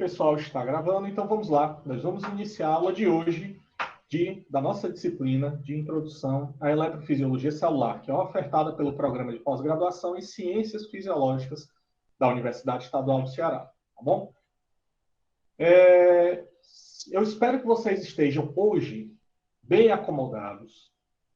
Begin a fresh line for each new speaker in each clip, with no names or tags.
pessoal, está gravando, então vamos lá. Nós vamos iniciar a aula de hoje da nossa disciplina de Introdução à Eletrofisiologia Celular, que é ofertada pelo Programa de Pós-Graduação em Ciências Fisiológicas da Universidade Estadual do Ceará. Tá bom? Eu espero que vocês estejam hoje bem acomodados,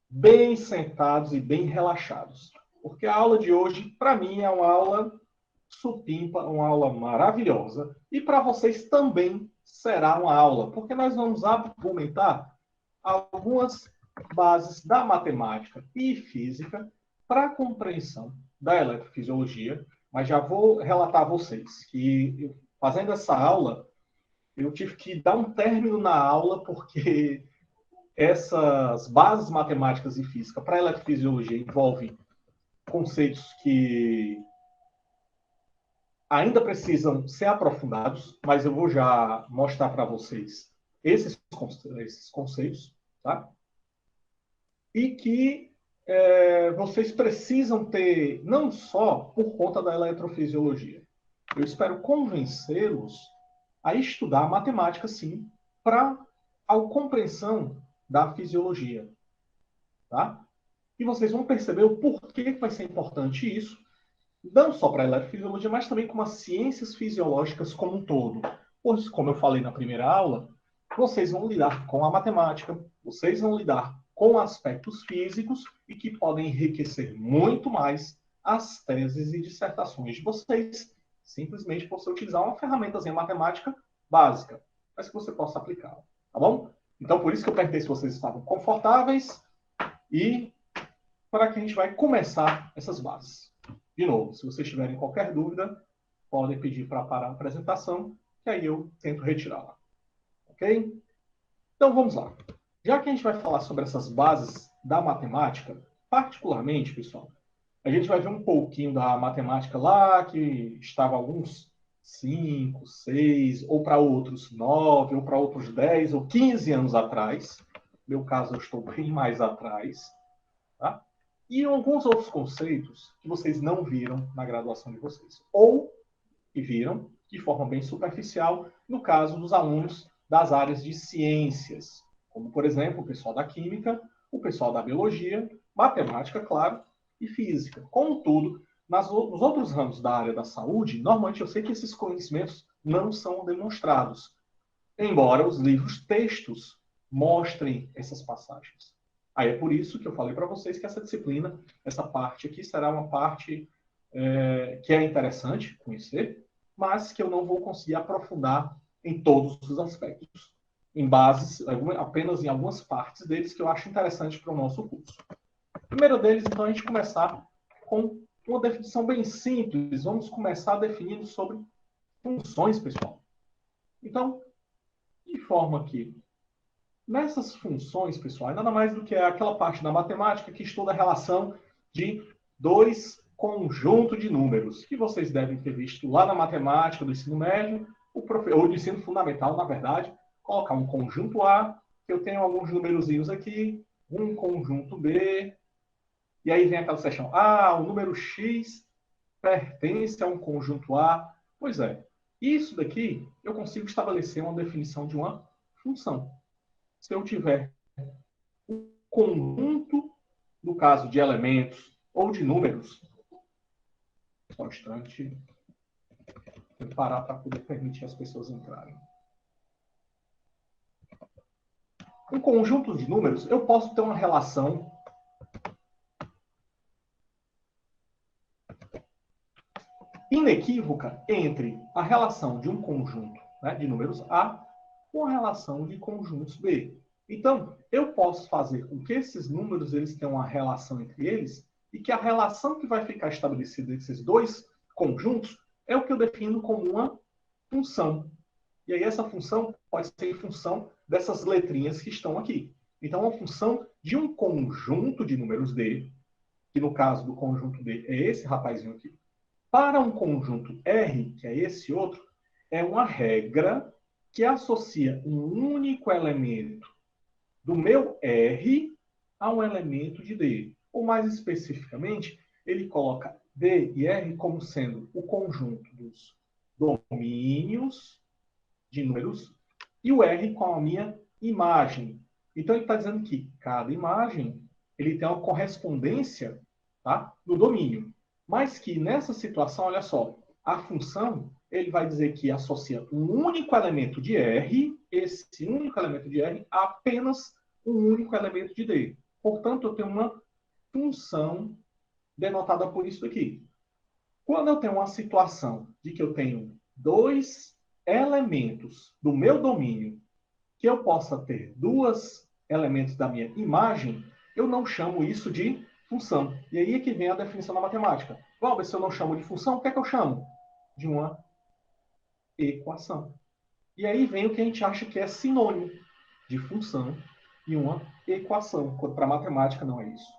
bem sentados e bem relaxados, porque a aula de hoje, para mim, é uma aula supimpa, uma aula maravilhosa, e para vocês também será uma aula, porque nós vamos argumentar algumas bases da matemática e física para a compreensão da eletrofisiologia, mas já vou relatar a vocês que, fazendo essa aula, eu tive que dar um término na aula, porque essas bases matemáticas e física para a eletrofisiologia envolvem conceitos que ainda precisam ser aprofundados, mas eu vou já mostrar para vocês esses conceitos, tá? E que vocês precisam ter, não só por conta da eletrofisiologia. Eu espero convencê-los a estudar matemática, sim, para a compreensão da fisiologia, tá? E vocês vão perceber o porquê que vai ser importante isso, não só para a eletrofisiologia, mas também como as ciências fisiológicas como um todo. Pois, como eu falei na primeira aula, vocês vão lidar com a matemática, vocês vão lidar com aspectos físicos e que podem enriquecer muito mais as teses e dissertações de vocês, simplesmente por você utilizar uma ferramentazinha matemática básica, mas que você possa aplicá-la, tá bom? Então, por isso que eu perguntei se vocês estavam confortáveis e para que a gente vai começar essas bases. De novo, se vocês tiverem qualquer dúvida, podem pedir para parar a apresentação, que aí eu tento retirá-la. Ok? Então, vamos lá. Já que a gente vai falar sobre essas bases da matemática, particularmente, pessoal, a gente vai ver um pouquinho da matemática lá, que estava alguns 5, 6, ou para outros 9, ou para outros 10 ou 15 anos atrás. No meu caso, eu estou bem mais atrás. Tá? E alguns outros conceitos que vocês não viram na graduação de vocês. Ou que viram de forma bem superficial, no caso dos alunos das áreas de ciências, como, por exemplo, o pessoal da química, o pessoal da biologia, matemática, claro, e física. Contudo, nos outros ramos da área da saúde, normalmente eu sei que esses conhecimentos não são demonstrados, embora os livros textos mostrem essas passagens. Aí é por isso que eu falei para vocês que essa disciplina, essa parte aqui, será uma parte que é interessante conhecer, mas que eu não vou conseguir aprofundar em todos os aspectos, em bases, apenas em algumas partes deles que eu acho interessante para o nosso curso. O primeiro deles, então, a gente começar com uma definição bem simples. Vamos começar definindo sobre funções, pessoal. Então, de forma que nessas funções, pessoal, é nada mais do que aquela parte da matemática que estuda a relação de dois conjuntos de números, que vocês devem ter visto lá na matemática do ensino médio, ou do ensino fundamental, na verdade, colocar um conjunto A, que eu tenho alguns numerozinhos aqui, um conjunto B, e aí vem aquela seção, o número X pertence a um conjunto A. Pois é, isso daqui eu consigo estabelecer uma definição de uma função. Se eu tiver um conjunto, no caso de elementos ou de números, só um instante, vou parar para poder permitir as pessoas entrarem. Um conjunto de números, eu posso ter uma relação inequívoca entre a relação de um conjunto, né, de números A com a relação de conjuntos B. Então, eu posso fazer com que esses números eles tenham uma relação entre eles e que a relação que vai ficar estabelecida entre esses dois conjuntos é o que eu defino como uma função. E aí essa função pode ser em função dessas letrinhas que estão aqui. Então, uma função de um conjunto de números D, que no caso do conjunto D é esse rapazinho aqui, para um conjunto R, que é esse outro, é uma regra que associa um único elemento do meu R a um elemento de D. Ou mais especificamente, ele coloca D e R como sendo o conjunto dos domínios de números e o R com a minha imagem. Então, ele está dizendo que cada imagem ele tem uma correspondência, tá, no domínio. Mas que nessa situação, olha só, a função ele vai dizer que associa um único elemento de R, esse único elemento de R, a apenas um único elemento de D. Portanto, eu tenho uma função denotada por isso aqui. Quando eu tenho uma situação de que eu tenho dois elementos do meu domínio, que eu possa ter dois elementos da minha imagem, eu não chamo isso de função. E aí é que vem a definição da matemática. Valber, se eu não chamo de função, o que é que eu chamo? De uma equação. E aí vem o que a gente acha que é sinônimo de função e uma equação, quando para a matemática não é isso.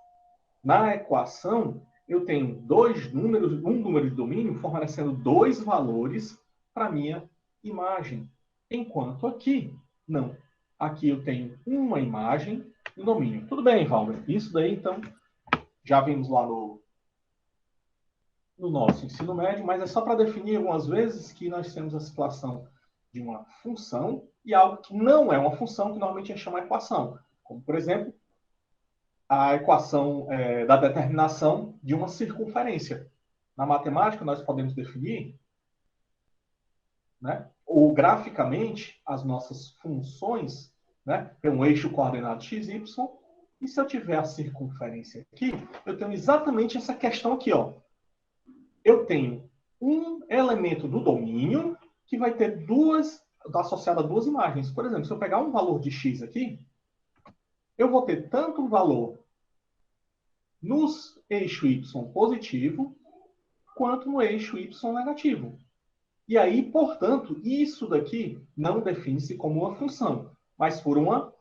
Na equação, eu tenho dois números, um número de domínio fornecendo dois valores para a minha imagem. Enquanto aqui, não. Aqui eu tenho uma imagem e um domínio. Tudo bem, Valber. Isso daí, então, já vimos lá no nosso ensino médio, mas é só para definir algumas vezes que nós temos a situação de uma função e algo que não é uma função, que normalmente a gente chama de equação. Como, por exemplo, a equação da determinação de uma circunferência. Na matemática, nós podemos definir, né, ou graficamente, as nossas funções, né, pelo eixo coordenado x, y, e se eu tiver a circunferência aqui, eu tenho exatamente essa questão aqui, ó. Eu tenho um elemento do domínio que vai ter associado a duas imagens. Por exemplo, se eu pegar um valor de x aqui, eu vou ter tanto um valor no eixo y positivo, quanto no eixo y negativo. E aí, portanto, isso daqui não define-se como uma função, mas por uma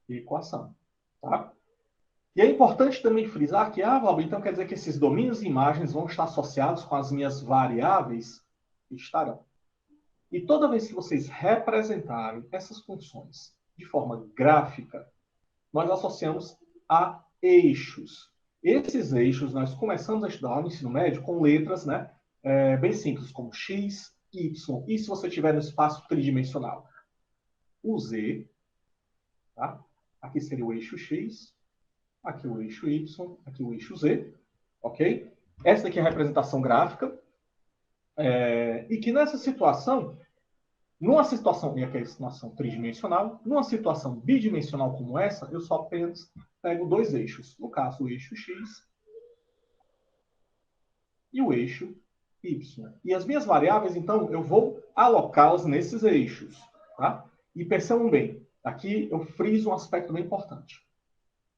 equação. Tá? E é importante também frisar que, Valber, então quer dizer que esses domínios e imagens vão estar associados com as minhas variáveis? Estarão. E toda vez que vocês representarem essas funções de forma gráfica, nós associamos a eixos. Esses eixos nós começamos a estudar no ensino médio com letras, né, bem simples, como x, y, e se você tiver no espaço tridimensional, o z, tá? Aqui seria o eixo x, aqui o eixo y, aqui o eixo z, ok? Essa daqui é a representação gráfica, e que nessa situação, numa situação, e aqui é a situação tridimensional, numa situação bidimensional como essa, eu só apenas pego dois eixos. No caso, o eixo x e o eixo y. E as minhas variáveis, então, eu vou alocá-las nesses eixos. Tá? E percebam bem, aqui eu friso um aspecto bem importante.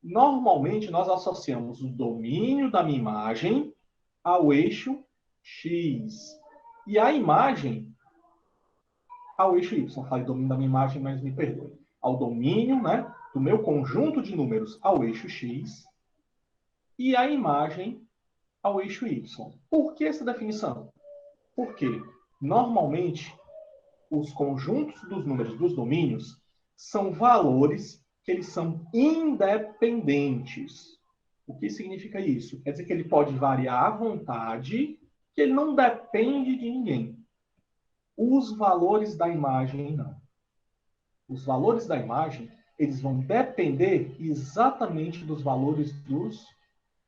Normalmente, nós associamos o domínio da minha imagem ao eixo x. E a imagem ao eixo y. Falei domínio da minha imagem, mas me perdoe. Ao domínio, né, do meu conjunto de números ao eixo x e a imagem ao eixo y. Por que essa definição? Porque, normalmente, os conjuntos dos números dos domínios são valores que eles são independentes. O que significa isso? Quer dizer que ele pode variar à vontade, que ele não depende de ninguém. Os valores da imagem, não. Os valores da imagem, eles vão depender exatamente dos valores dos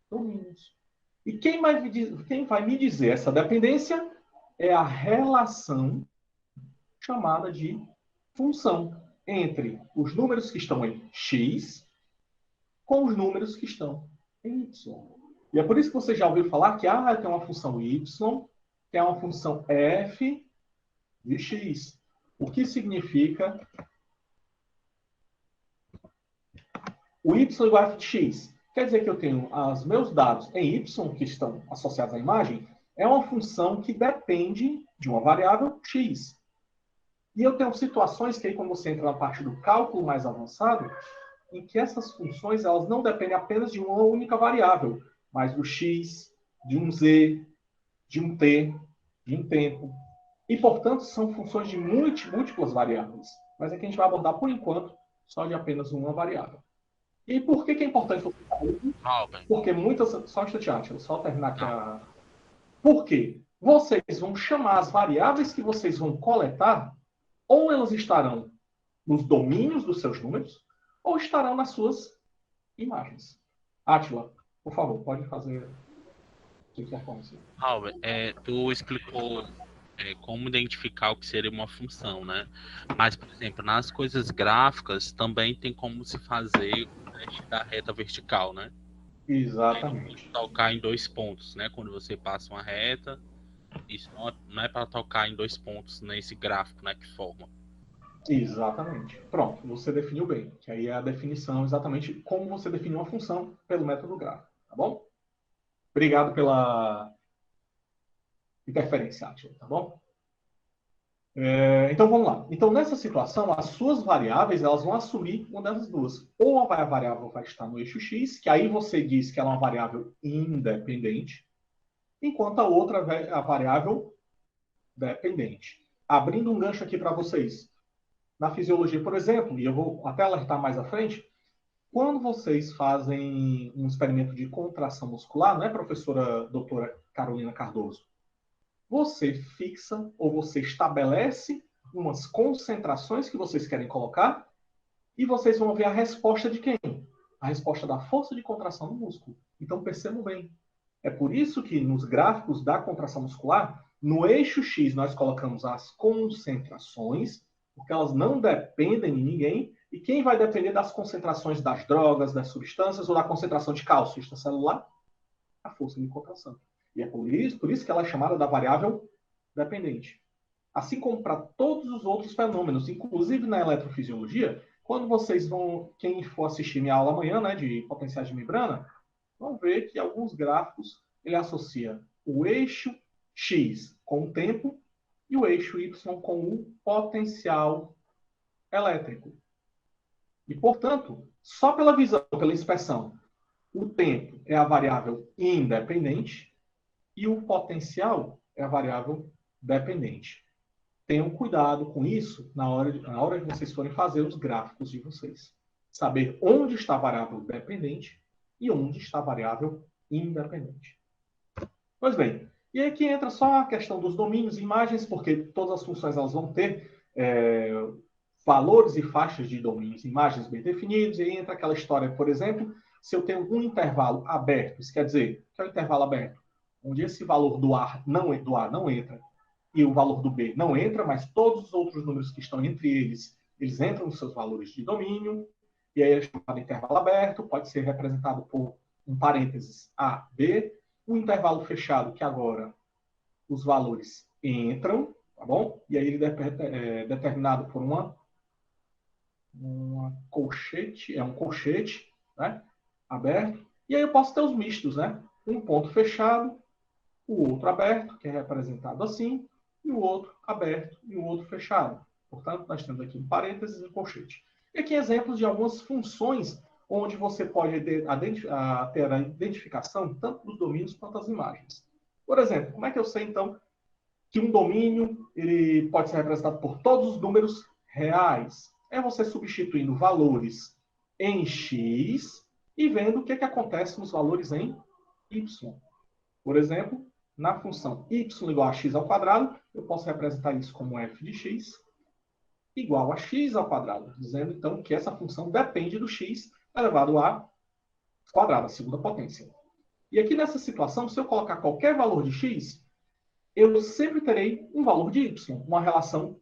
domínios. E quem vai me dizer essa dependência é a relação chamada de função entre os números que estão em x com os números que estão em y. E é por isso que você já ouviu falar que tem uma função y, que é uma função f de x. O que significa o y igual a f de x? Quer dizer que eu tenho os meus dados em y, que estão associados à imagem, é uma função que depende de uma variável x. E eu tenho situações que aí, quando você entra na parte do cálculo mais avançado, em que essas funções elas não dependem apenas de uma única variável, mas do x, de um z, de um t, de um tempo. E, portanto, são funções de múltiplas variáveis. Mas aqui a gente vai abordar, por enquanto, só de apenas uma variável. E por que é importante? Porque muitas... Só um instante, só terminar aqui a... Por quê? Vocês vão chamar as variáveis que vocês vão coletar ou elas estarão nos domínios dos seus números, ou estarão nas suas imagens. Átila, por favor, pode fazer o que quer com você.
Albert, tu explicou como identificar o que seria uma função, né? Mas, por exemplo, nas coisas gráficas também tem como se fazer o teste da reta vertical, né?
Exatamente.
Tocar em 2 pontos, né? Quando você passa uma reta, isso não é para tocar em 2 pontos nesse gráfico, né? Que forma.
Exatamente. Pronto, você definiu bem. Que aí é a definição exatamente como você define uma função pelo método gráfico, tá bom? Obrigado pela interferência, Átila, tá bom? Então vamos lá. Então nessa situação, as suas variáveis elas vão assumir uma dessas duas. Ou a variável vai estar no eixo x, que aí você diz que ela é uma variável independente, enquanto a outra é a variável dependente. Abrindo um gancho aqui para vocês. Na fisiologia, por exemplo, e eu vou até alertar mais à frente, quando vocês fazem um experimento de contração muscular, não é, professora doutora Carolina Cardoso? Você fixa ou você estabelece umas concentrações que vocês querem colocar e vocês vão ver a resposta de quem? A resposta da força de contração do músculo. Então percebam bem. É por isso que nos gráficos da contração muscular, no eixo X nós colocamos as concentrações, porque elas não dependem de ninguém, e quem vai depender das concentrações das drogas, das substâncias ou da concentração de cálcio extracelular? A força de contração. E é por isso que ela é chamada da variável dependente. Assim como para todos os outros fenômenos, inclusive na eletrofisiologia, quando vocês vão, quem for assistir minha aula amanhã, né, de potenciais de membrana, vão ver que alguns gráficos ele associa o eixo X com o tempo e o eixo Y com o potencial elétrico. E, portanto, só pela visão, pela inspeção, o tempo é a variável independente e o potencial é a variável dependente. Tenham cuidado com isso na hora que vocês forem fazer os gráficos de vocês. Saber onde está a variável dependente e onde está a variável independente. Pois bem, e aqui entra só a questão dos domínios e imagens, porque todas as funções elas vão ter valores e faixas de domínios, imagens bem definidos, e aí entra aquela história, por exemplo, se eu tenho um intervalo aberto, isso quer dizer, que é o intervalo aberto, onde esse valor do A não entra, e o valor do B não entra, mas todos os outros números que estão entre eles, eles entram nos seus valores de domínio, e aí é chamado intervalo aberto, pode ser representado por um parênteses A, B, o intervalo fechado, que agora os valores entram, tá bom? E aí ele é determinado por uma colchete, um colchete, né? Aberto. E aí eu posso ter os mistos, né? Um ponto fechado, o outro aberto, que é representado assim, e o outro aberto e o outro fechado. Portanto, nós temos aqui um parênteses e um colchete. E aqui exemplos de algumas funções onde você pode ter a identificação tanto dos domínios quanto das imagens. Por exemplo, como é que eu sei, então, que um domínio ele pode ser representado por todos os números reais? É você substituindo valores em x e vendo o que acontece nos valores em y. Por exemplo, na função y igual a x ao quadrado, eu posso representar isso como f de x igual a x ao quadrado, dizendo então que essa função depende do x elevado a quadrado, a segunda potência. E aqui nessa situação, se eu colocar qualquer valor de x, eu sempre terei um valor de y, uma relação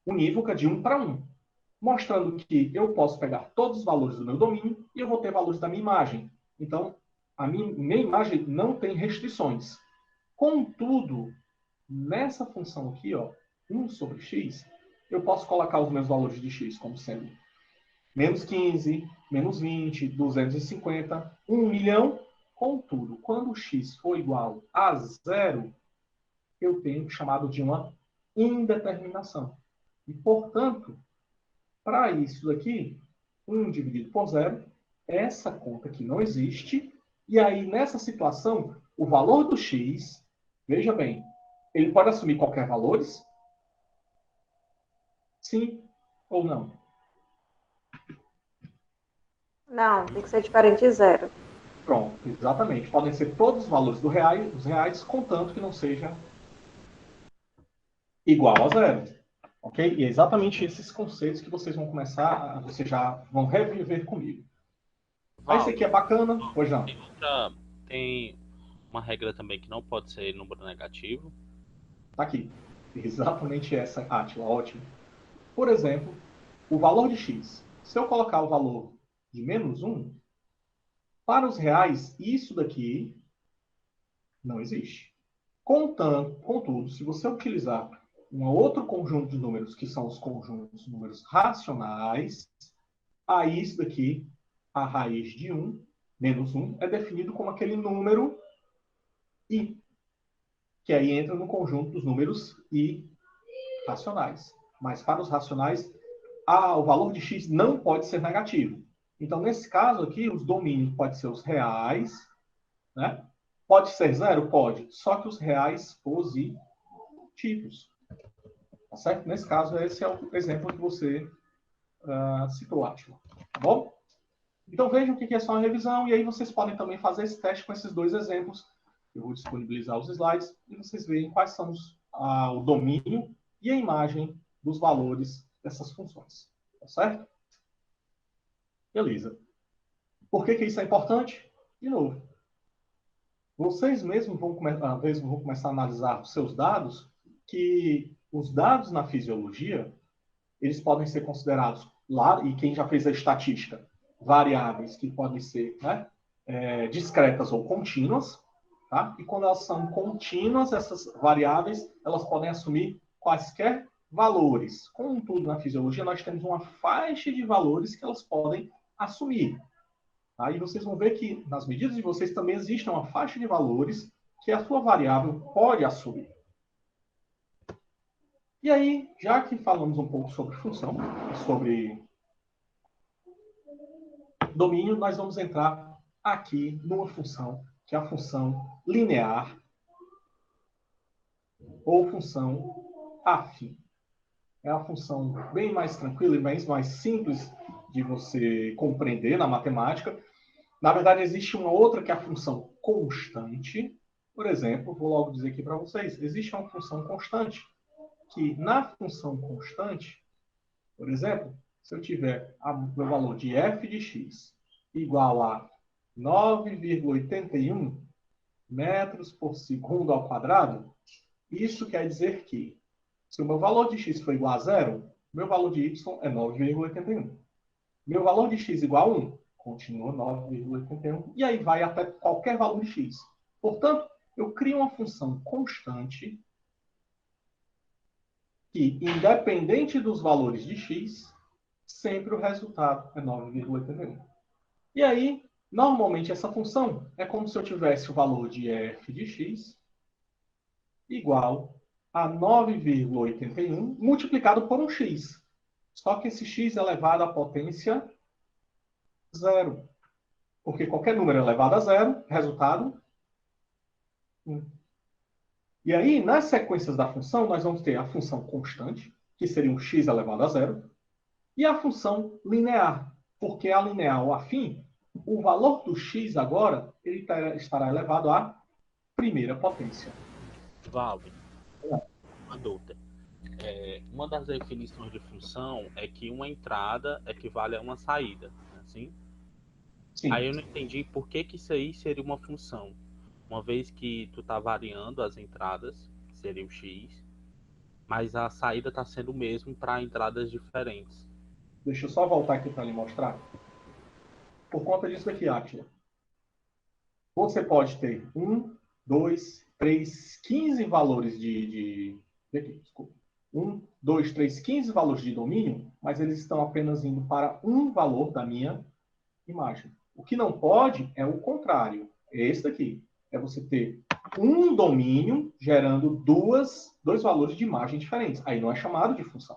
unívoca de 1 para 1, mostrando que eu posso pegar todos os valores do meu domínio e eu vou ter valores da minha imagem. Então, a minha imagem não tem restrições. Contudo, nessa função aqui, ó, 1 sobre x, eu posso colocar os meus valores de x como sendo menos 15, menos 20, 250, 1 milhão. Contudo, quando x for igual a zero, eu tenho chamado de uma indeterminação. E, portanto, para isso daqui, 1 dividido por zero, essa conta aqui não existe. E aí, nessa situação, o valor do x, veja bem, ele pode assumir qualquer valores? Sim ou não?
Não, tem que ser diferente de zero.
Pronto, exatamente. Podem ser todos os valores dos reais, contanto que não seja igual a zero. Ok? E é exatamente esses conceitos que vocês vão começar, vocês já vão reviver comigo. Aí isso aqui é bacana? Pois não.
Tem uma regra também que não pode ser número negativo.
Tá aqui. Exatamente essa, Átila, ótimo. Por exemplo, o valor de x. Se eu colocar o valor de -1, para os reais, isso daqui não existe. Contudo, se você utilizar um outro conjunto de números, que são os conjuntos de números racionais, aí isso daqui, a raiz de 1, -1, é definido como aquele número i, que aí entra no conjunto dos números i racionais. Mas para os racionais, o valor de x não pode ser negativo. Então, nesse caso aqui, os domínios podem ser os reais, né? Pode ser zero? Pode. Só que os reais positivos. Tá certo? Nesse caso, esse é o exemplo que você citou, Átila. Tá bom? Então, vejam o que é só uma revisão. E aí vocês podem também fazer esse teste com esses dois exemplos. Eu vou disponibilizar os slides e vocês veem quais são o domínio e a imagem dos valores dessas funções. Tá certo? Beleza. Por que isso é importante? De novo, vocês mesmos vão começar a analisar os seus dados, que os dados na fisiologia, eles podem ser considerados lá, e quem já fez a estatística, variáveis que podem ser, né, discretas ou contínuas, tá? E quando elas são contínuas, essas variáveis, elas podem assumir quaisquer valores. Contudo, na fisiologia, nós temos uma faixa de valores que elas podem assumir. Aí vocês vão ver que nas medidas de vocês também existe uma faixa de valores que a sua variável pode assumir. E aí, já que falamos um pouco sobre função, sobre domínio, nós vamos entrar aqui numa função, que é a função linear ou função afim. É a função bem mais tranquila e bem mais simples de você compreender na matemática. Na verdade, existe uma outra que é a função constante. Por exemplo, vou logo dizer aqui para vocês, existe uma função constante, que na função constante, por exemplo, se eu tiver o valor de f de x igual a 9,81 metros por segundo ao quadrado, isso quer dizer que, se o meu valor de x for igual a zero, meu valor de y é 9,81. Meu valor de x igual a 1, continua 9,81, e aí vai até qualquer valor de x. Portanto, eu crio uma função constante que, independente dos valores de x, sempre o resultado é 9,81. E aí, normalmente, essa função é como se eu tivesse o valor de f de x igual a 9,81 multiplicado por um x. Só que esse x é elevado à potência zero. Porque qualquer número elevado a zero, resultado 1. E aí, nas sequências da função, nós vamos ter a função constante, que seria um x elevado a zero, e a função linear, porque a linear ou afim, o valor do x agora ele estará elevado à primeira potência.
Valve, uma dúvida. Uma das definições de função é que uma entrada equivale a uma saída, assim?
Sim.
Aí eu não entendi por que isso aí seria uma função. Uma vez que tu tá variando as entradas, seria o x, mas a saída está sendo o mesmo para entradas diferentes.
Deixa eu só voltar aqui para lhe mostrar. Por conta disso aqui, Átila, você pode ter 1, 2, 3, 15 valores desculpa. 1, 2, 3, 15 valores de domínio, mas eles estão apenas indo para um valor da minha imagem. O que não pode é o contrário. É esse daqui. É você ter um domínio gerando dois valores de imagem diferentes. Aí não é chamado de função.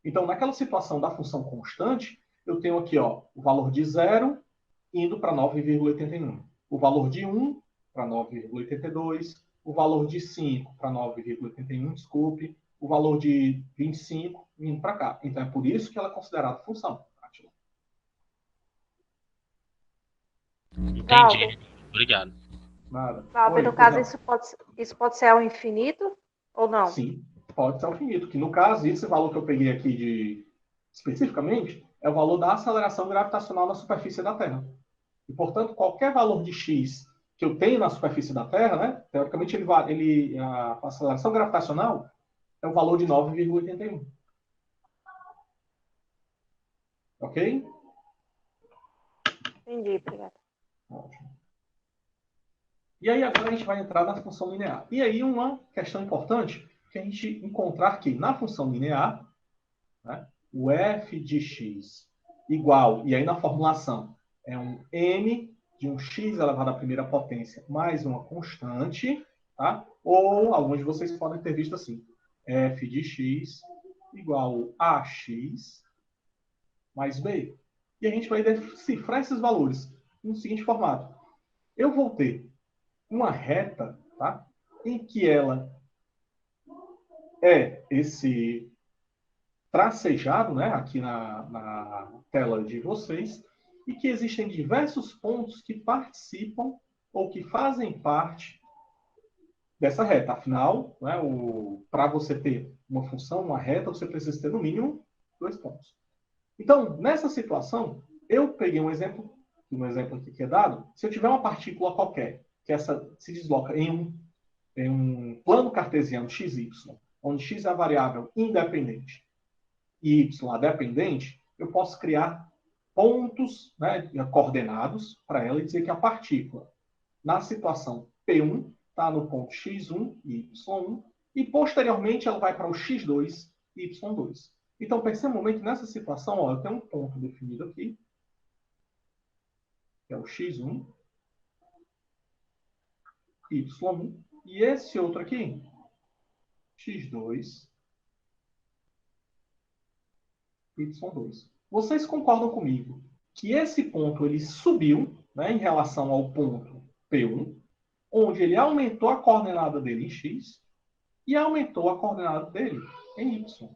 Então, naquela situação da função constante, eu tenho aqui o valor de 0 indo para 9,81. O valor de 1 para 9,82. O valor de 5 para 9,81, desculpe. O valor de 25 indo para cá. Então, é por isso que ela é considerada função.
Entendi. Obrigado.
Nada.
Valve, no caso, isso pode ser ao infinito ou não?
Sim. Pode ser infinito, que no caso, esse valor que eu peguei aqui especificamente é o valor da aceleração gravitacional na superfície da Terra. E, portanto, qualquer valor de x que eu tenho na superfície da Terra, né, teoricamente, a aceleração gravitacional é o valor de 9,81. Ok?
Entendi, obrigada.
Ótimo. E aí, agora a gente vai entrar na função linear. E aí, uma questão importante que a gente encontrar que na função linear, né, o f de x igual, e aí na formulação, é um n de um x elevado à primeira potência mais uma constante, tá? Ou alguns de vocês podem ter visto assim, f de x igual a x mais b. E a gente vai decifrar esses valores no seguinte formato. Eu vou ter uma reta, tá? Em que ela é esse tracejado, né, aqui na tela de vocês, e que existem diversos pontos que participam ou que fazem parte dessa reta. Afinal, né, para você ter uma função, uma reta, você precisa ter no mínimo 2 pontos. Então, nessa situação, eu peguei um exemplo aqui que é dado. Se eu tiver uma partícula qualquer, que essa se desloca em um plano cartesiano xy, onde x é a variável independente e y a dependente, eu posso criar pontos, né, coordenados para ela e dizer que a partícula, na situação P1, está no ponto x1 e y1, e posteriormente ela vai para o x2 e y2. Então, percebam que nessa situação, ó, eu tenho um ponto definido aqui, que é o x1, y1, e esse outro aqui, x2, y2. Vocês concordam comigo que esse ponto ele subiu, né, em relação ao ponto P1, onde ele aumentou a coordenada dele em x e aumentou a coordenada dele em y.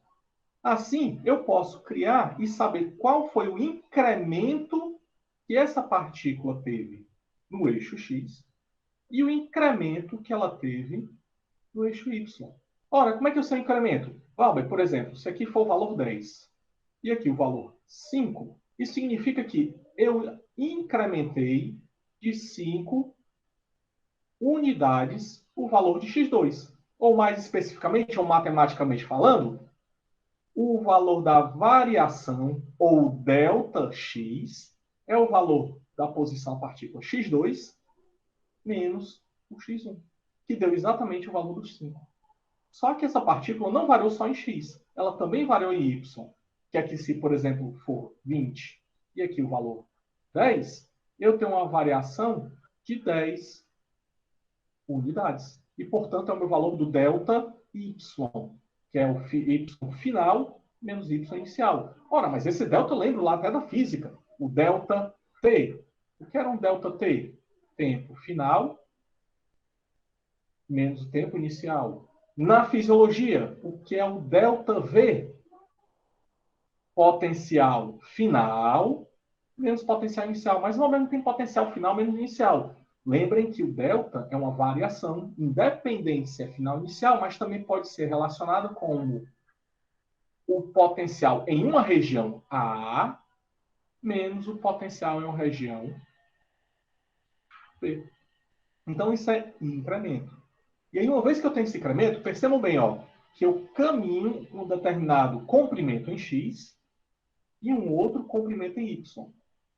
Assim, eu posso criar e saber qual foi o incremento que essa partícula teve no eixo x e o incremento que ela teve no eixo y. Ora, como é que eu sei o incremento? Valber, por exemplo, se aqui for o valor 10 e aqui o valor 5, isso significa que eu incrementei de 5 unidades o valor de x2. Ou mais especificamente, ou matematicamente falando, o valor da variação, ou ΔX, é o valor da posição partícula x2 menos o x1, que deu exatamente o valor dos 5. Só que essa partícula não variou só em x, ela também variou em y, que aqui se, por exemplo, for 20 e aqui o valor 10, eu tenho uma variação de 10 unidades. E, portanto, é o meu valor do delta y, que é o y final menos y inicial. Ora, mas esse delta eu lembro lá até da física. O delta t. O que era um delta t? Tempo final menos o tempo inicial. Na fisiologia, o que é o delta v? Potencial final menos potencial inicial. Mas não mesmo tem potencial final menos inicial. Lembrem que o delta é uma variação, independente se é final inicial, mas também pode ser relacionado com o potencial em uma região A menos o potencial em uma região B. Então, isso é incremento. E aí, uma vez que eu tenho esse incremento, percebam bem, ó, que eu caminho um determinado comprimento em X e um outro comprimento em Y.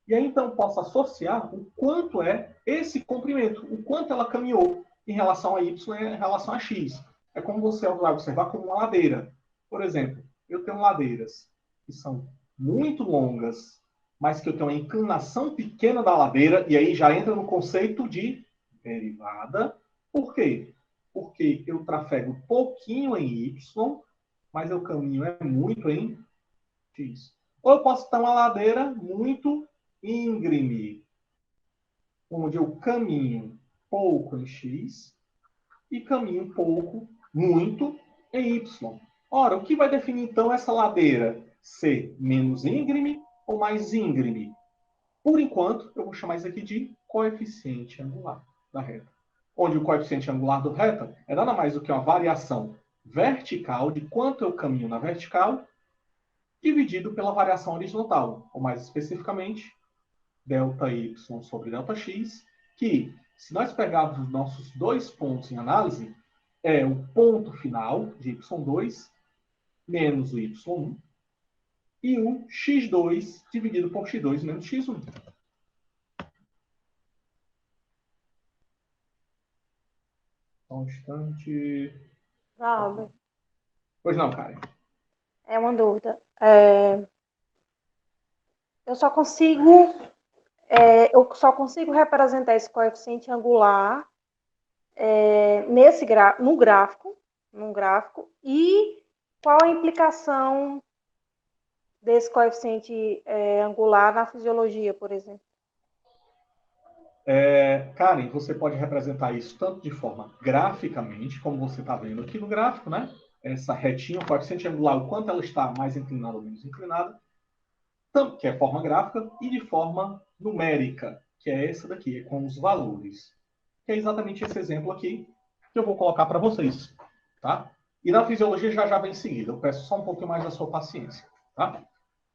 E aí, então, eu posso associar o quanto é esse comprimento, o quanto ela caminhou em relação a Y e em relação a X. É como você vai observar como uma ladeira. Por exemplo, eu tenho ladeiras que são muito longas, mas que eu tenho uma inclinação pequena da ladeira, e aí já entra no conceito de derivada. Por quê? Porque eu trafego pouquinho em Y, mas eu caminho muito em X. Ou eu posso ter uma ladeira muito íngreme, onde eu caminho pouco em X e caminho pouco, muito, em Y. Ora, o que vai definir, então, essa ladeira? Ser menos íngreme ou mais íngreme? Por enquanto, eu vou chamar isso aqui de coeficiente angular da reta. Onde o coeficiente angular da reta é nada mais do que uma variação vertical de quanto eu caminho na vertical dividido pela variação horizontal, ou mais especificamente, ΔY sobre ΔX, que, se nós pegarmos os nossos dois pontos em análise, é o ponto final de y2 menos o y1 e o x2 dividido por x2 menos x1. Só um instante.
Valber,
Pois não, Karen.
é uma dúvida. Eu só consigo representar esse coeficiente angular num gráfico, e qual a implicação desse coeficiente angular na fisiologia, por exemplo?
Karen, você pode representar isso tanto de forma graficamente, como você está vendo aqui no gráfico, né? Essa retinha, o coeficiente angular, o quanto ela está mais inclinada ou menos inclinada, que é forma gráfica, e de forma numérica, que é essa daqui, com os valores. Que é exatamente esse exemplo aqui que eu vou colocar para vocês. Tá? E na fisiologia já vem em seguida. Eu peço só um pouquinho mais da sua paciência. Tá?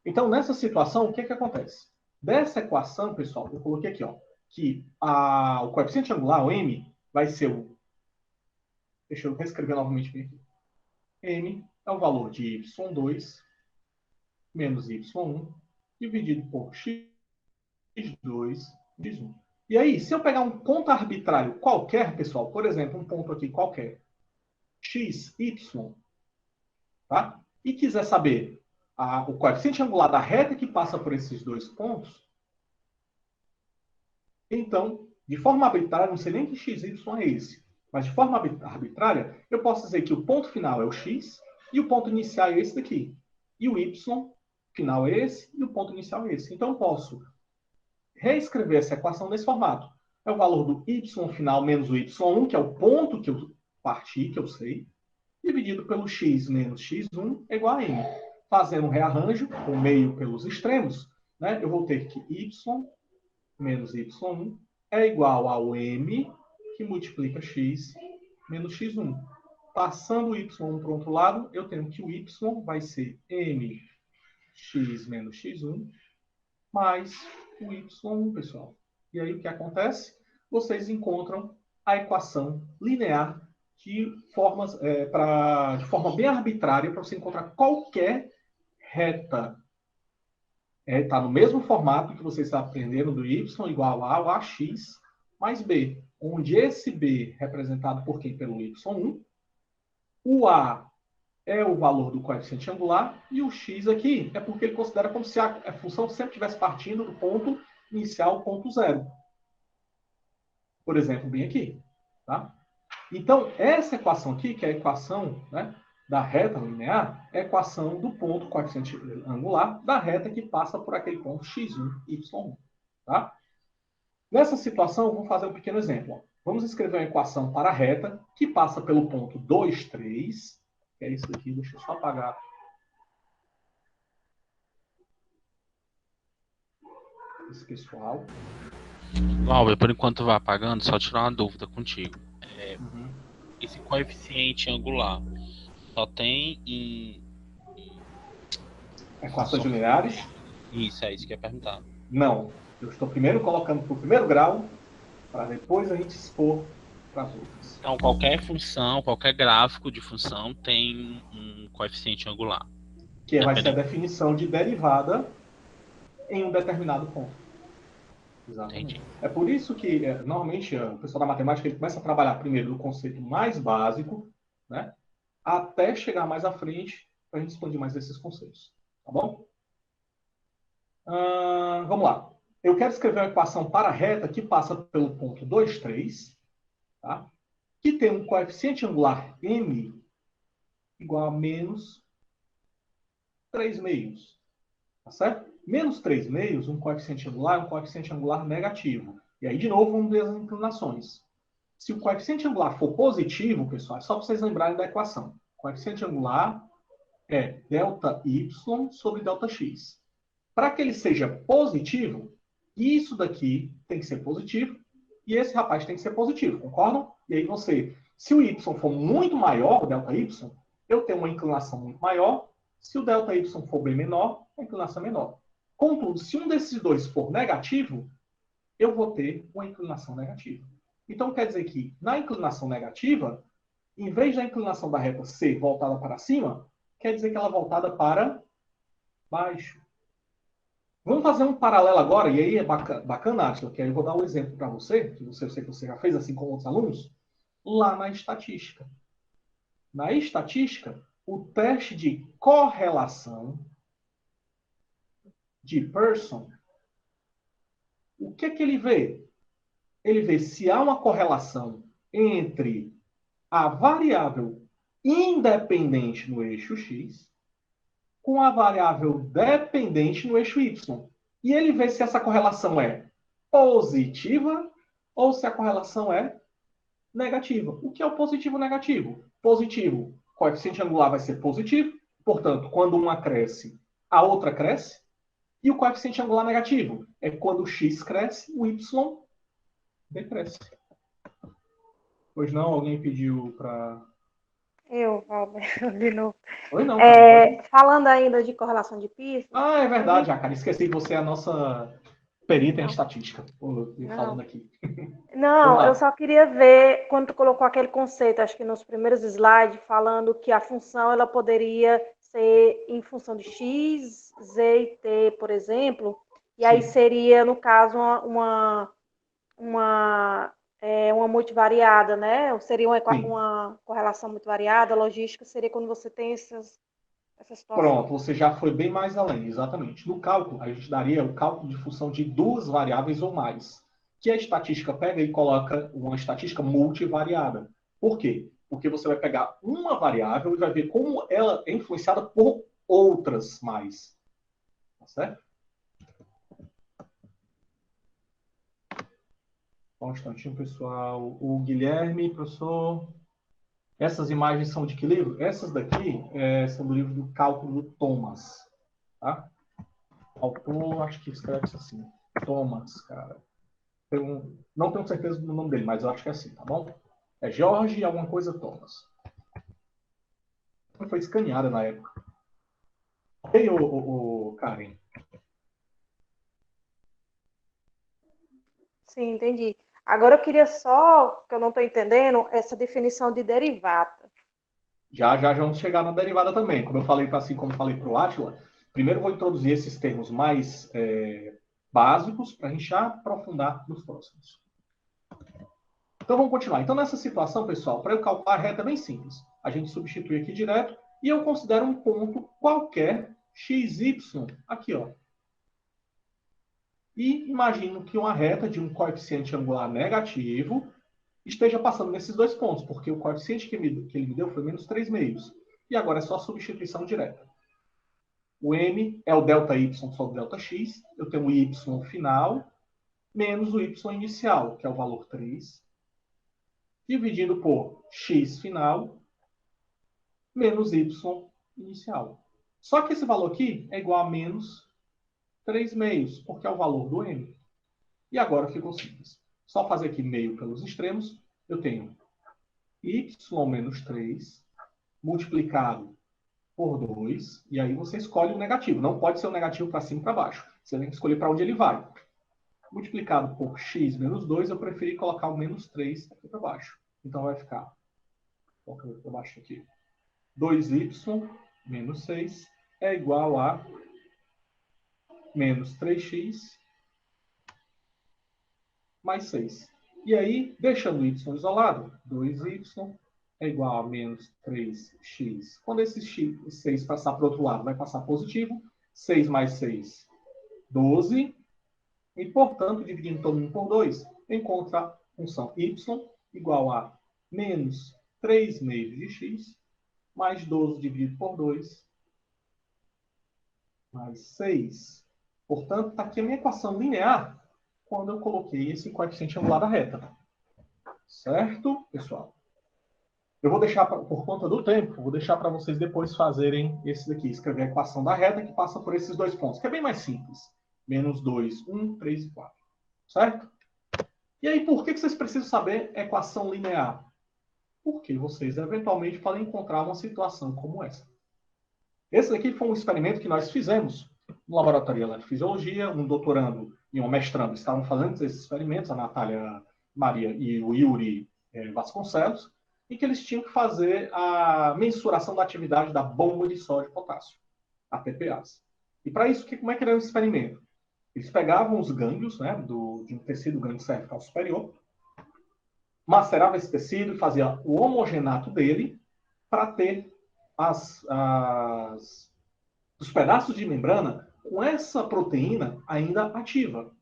Então, nessa situação, o que acontece? Dessa equação, pessoal, eu coloquei aqui, ó, que o coeficiente angular, o m, vai ser o... Deixa eu reescrever novamente aqui. M é o valor de y2 menos y1 dividido por x2, x1. E aí, se eu pegar um ponto arbitrário qualquer, pessoal, por exemplo, um ponto aqui qualquer, x, y, tá? E quiser saber o coeficiente angular da reta que passa por esses dois pontos, então, de forma arbitrária, não sei nem que x, y é esse, mas de forma arbitrária, eu posso dizer que o ponto final é o x e o ponto inicial é esse daqui. E o y final é esse e o ponto inicial é esse. Então, eu posso reescrever essa equação nesse formato. É o valor do y final menos o y1, que é o ponto que eu parti, que eu sei, dividido pelo x menos x1 é igual a m. Fazendo um rearranjo, o meio pelos extremos, né, eu vou ter que y menos y1 é igual ao m, que multiplica x menos x1. Passando o y1 para o outro lado, eu tenho que o y vai ser m x menos x1 mais o y1, pessoal. E aí o que acontece? Vocês encontram a equação linear de forma bem arbitrária para você encontrar qualquer reta. Está no mesmo formato que você está aprendendo do y igual a ao ax mais b, onde esse b representado por quem? Pelo y1, o a é o valor do coeficiente angular, e o x aqui é porque ele considera como se a função sempre estivesse partindo do ponto inicial, ponto zero. Por exemplo, bem aqui. Tá? Então, essa equação aqui, que é a equação, né, da reta linear, é a equação do ponto coeficiente angular da reta que passa por aquele ponto x1, y1. Tá? Nessa situação, eu vou fazer um pequeno exemplo. Ó. Vamos escrever uma equação para a reta que passa pelo ponto 2, 3, que é isso aqui, deixa eu só apagar. Esse pessoal.
Valber, por enquanto vai apagando, só tirar uma dúvida contigo. Esse coeficiente angular só tem em
Equações lineares?
Isso, é isso que eu ia perguntar.
Não. Eu estou primeiro colocando para o primeiro grau, para depois a gente expor para as outras.
Então, qualquer função, qualquer gráfico de função tem um coeficiente angular.
Que vai ser a definição de derivada em um determinado ponto. Exatamente. Entendi. É por isso que, normalmente, o pessoal da matemática ele começa a trabalhar primeiro no conceito mais básico, né, até chegar mais à frente para a gente expandir mais esses conceitos. Tá bom? Vamos lá. Eu quero escrever uma equação para a reta que passa pelo ponto 2, 3, tá? Que tem um coeficiente angular m igual a menos 3 meios. Tá certo? Menos 3 meios, um coeficiente angular é um coeficiente angular negativo. E aí, de novo, vamos ver as inclinações. Se o coeficiente angular for positivo, pessoal, é só para vocês lembrarem da equação. O coeficiente angular é ΔY sobre ΔX. Para que ele seja positivo, isso daqui tem que ser positivo e esse rapaz tem que ser positivo, concordam? E aí você, se o y for muito maior, o ΔY, eu tenho uma inclinação muito maior. Se o ΔY for bem menor, a inclinação é menor. Contudo, se um desses dois for negativo, eu vou ter uma inclinação negativa. Então, quer dizer que, na inclinação negativa, em vez da inclinação da reta ser voltada para cima, quer dizer que ela é voltada para baixo. Vamos fazer um paralelo agora, e aí é bacana, Átila, que aí eu vou dar um exemplo para você, que eu sei que você já fez, assim como outros alunos, lá na estatística. Na estatística, o teste de correlação de Pearson, o que que ele vê? Ele vê se há uma correlação entre a variável independente no eixo X com a variável dependente no eixo Y. E ele vê se essa correlação é positiva ou se a correlação é negativa. O que é o positivo e o negativo? Positivo, o coeficiente angular vai ser positivo, portanto, quando uma cresce, a outra cresce. E o coeficiente angular negativo é quando o x cresce, o y decresce. Pois não, alguém pediu para...
Eu, Valber, de novo.
Oi, não, cara.
Falando ainda de correlação de Pearson.
Ah, é verdade, cara. Esqueci que você é a nossa perita em
Não.
estatística. Falando aqui.
Não, eu só queria ver quando tu colocou aquele conceito, acho que nos primeiros slides, falando que a função ela poderia ser em função de x, z e t, por exemplo, e aí seria, no caso, uma multivariada, né? Ou seria uma correlação multivariada, a logística seria quando você tem essa situação.
Pronto, você já foi bem mais além, exatamente. No cálculo, a gente daria o cálculo de função de duas variáveis ou mais, que a estatística pega e coloca uma estatística multivariada. Por quê? Porque você vai pegar uma variável e vai ver como ela é influenciada por outras mais. Tá certo? Só um instantinho, pessoal. O Guilherme, professor... Essas imagens são de que livro? Essas daqui são do livro do Cálculo do Thomas. Tá? Autor, acho que escreve-se assim. Thomas, cara. Não tenho certeza do nome dele, mas eu acho que é assim, tá bom? É Jorge alguma coisa Thomas. Foi escaneada na época. Ei, Karen.
Sim, entendi. Agora eu queria só, que eu não estou entendendo, essa definição de derivada.
Já vamos chegar na derivada também. Como eu falei, assim como falei para o Átila, primeiro vou introduzir esses termos mais básicos para a gente já aprofundar nos próximos. Então vamos continuar. Então nessa situação, pessoal, para eu calcular a reta é bem simples. A gente substitui aqui direto e eu considero um ponto qualquer xy aqui, ó. E imagino que uma reta de um coeficiente angular negativo esteja passando nesses dois pontos, porque o coeficiente que ele me deu foi menos 3/2. E agora é só substituição direta. O m é o ΔY sobre ΔX. Eu tenho o y final menos o y inicial, que é o valor 3, dividido por x final menos y inicial. Só que esse valor aqui é igual a menos 3/2, porque é o valor do m. E agora ficou simples. Só fazer aqui meio pelos extremos, eu tenho y menos 3 multiplicado por 2, e aí você escolhe o negativo. Não pode ser o negativo para cima e para baixo. Você tem que escolher para onde ele vai. Multiplicado por x menos 2, eu preferi colocar o menos 3 aqui para baixo. Então vai ficar, colocando para baixo aqui, 2y menos 6 é igual a menos 3x mais 6. E aí, deixando o y isolado, 2y é igual a menos 3x. Quando esse 6 passar para o outro lado, vai passar positivo. 6 mais 6, 12. E, portanto, dividindo todo mundo por 2, encontra a função y igual a menos 3/2 de x, mais 12 dividido por 2, mais 6. Portanto, está aqui a minha equação linear quando eu coloquei esse coeficiente angular da reta. Certo, pessoal? Eu vou deixar, por conta do tempo, vou deixar para vocês depois fazerem esse daqui, escrever a equação da reta que passa por esses dois pontos, que é bem mais simples. Menos 2, 1, 3 e 4. Certo? E aí, por que vocês precisam saber a equação linear? porque vocês eventualmente podem encontrar uma situação como essa. Esse aqui foi um experimento que nós fizemos no laboratório de fisiologia. Um doutorando e um mestrando estavam fazendo esses experimentos, a Natália Maria e o Yuri Vasconcelos, e que eles tinham que fazer a mensuração da atividade da bomba de sódio e potássio, a TPAs. E para isso, como é que era o experimento? Eles pegavam os gânglios, né, de um tecido gânglio cervical superior, macerava esse tecido e fazia o homogenato dele para ter os pedaços de membrana com essa proteína ainda ativa.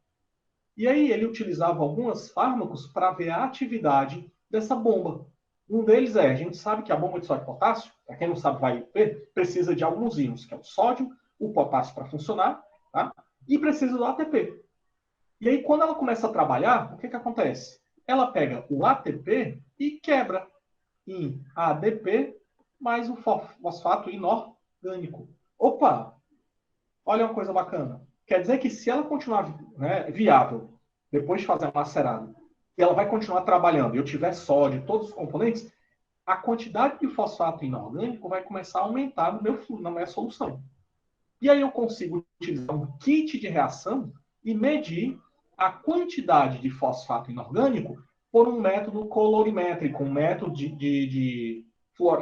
E aí ele utilizava alguns fármacos para ver a atividade dessa bomba. Um deles a gente sabe que a bomba de sódio e potássio, para quem não sabe vai ver, precisa de alguns íons, que é o sódio, o potássio para funcionar, tá? E precisa do ATP. E aí quando ela começa a trabalhar, o que acontece? Ela pega o ATP e quebra em ADP mais o fosfato inorgânico. Opa! Olha uma coisa bacana. Quer dizer que se ela continuar, né, viável, depois de fazer a macerada, e ela vai continuar trabalhando, e eu tiver sódio, todos os componentes, a quantidade de fosfato inorgânico vai começar a aumentar na minha solução. E aí eu consigo utilizar um kit de reação e medir a quantidade de fosfato inorgânico por um método colorimétrico, um método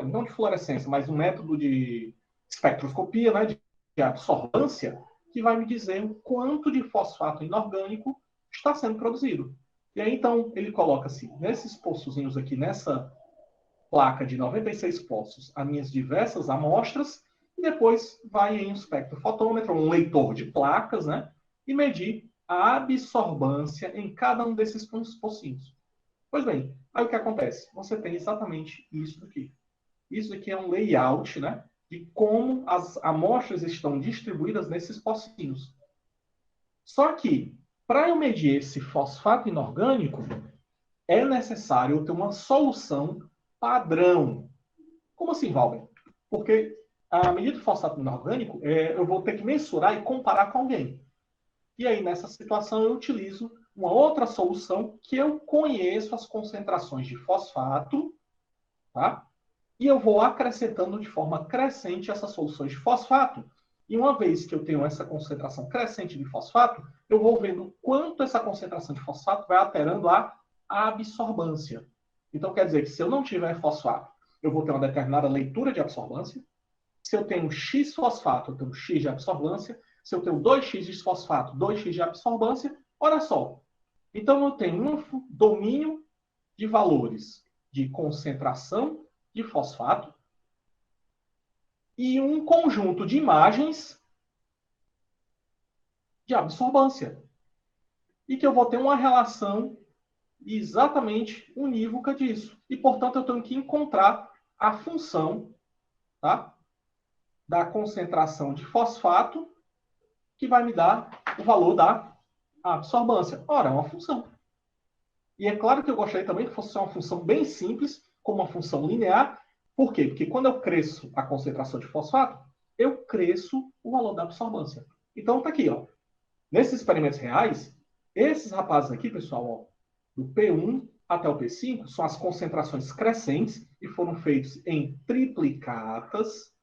não de fluorescência, mas um método de espectroscopia, né, de absorvância, que vai me dizer o quanto de fosfato inorgânico está sendo produzido. E aí, então, ele coloca assim, nesses poçozinhos aqui, nessa placa de 96 poços, as minhas diversas amostras, e depois vai em um espectrofotômetro, um leitor de placas, né, e medir a absorbância em cada um desses pocinhos. Pois bem, aí o que acontece? Você tem exatamente isso aqui. Isso aqui é um layout, né, de como as amostras estão distribuídas nesses pocinhos. Só que, para eu medir esse fosfato inorgânico, é necessário eu ter uma solução padrão. Como assim, Valber? Porque a medida de fosfato inorgânico, eu vou ter que mensurar e comparar com alguém. E aí, nessa situação, eu utilizo uma outra solução que eu conheço as concentrações de fosfato, tá? E eu vou acrescentando de forma crescente essas soluções de fosfato. E uma vez que eu tenho essa concentração crescente de fosfato, eu vou vendo quanto essa concentração de fosfato vai alterando a absorbância. Então, quer dizer que se eu não tiver fosfato, eu vou ter uma determinada leitura de absorbância. Se eu tenho X fosfato, eu tenho X de absorbância. Se eu tenho 2x de fosfato, 2x de absorbância. Olha só. Então, eu tenho um domínio de valores de concentração de fosfato e um conjunto de imagens de absorbância. E que eu vou ter uma relação exatamente unívoca disso. E, portanto, eu tenho que encontrar a função, tá, da concentração de fosfato que vai me dar o valor da absorbância. Ora, é uma função. E é claro que eu gostaria também que fosse uma função bem simples, como uma função linear. Por quê? Porque quando eu cresço a concentração de fosfato, eu cresço o valor da absorbância. Então, está aqui, ó. Nesses experimentos reais, esses rapazes aqui, pessoal, ó, do P1 até o P5, são as concentrações crescentes e foram feitos em triplicatas.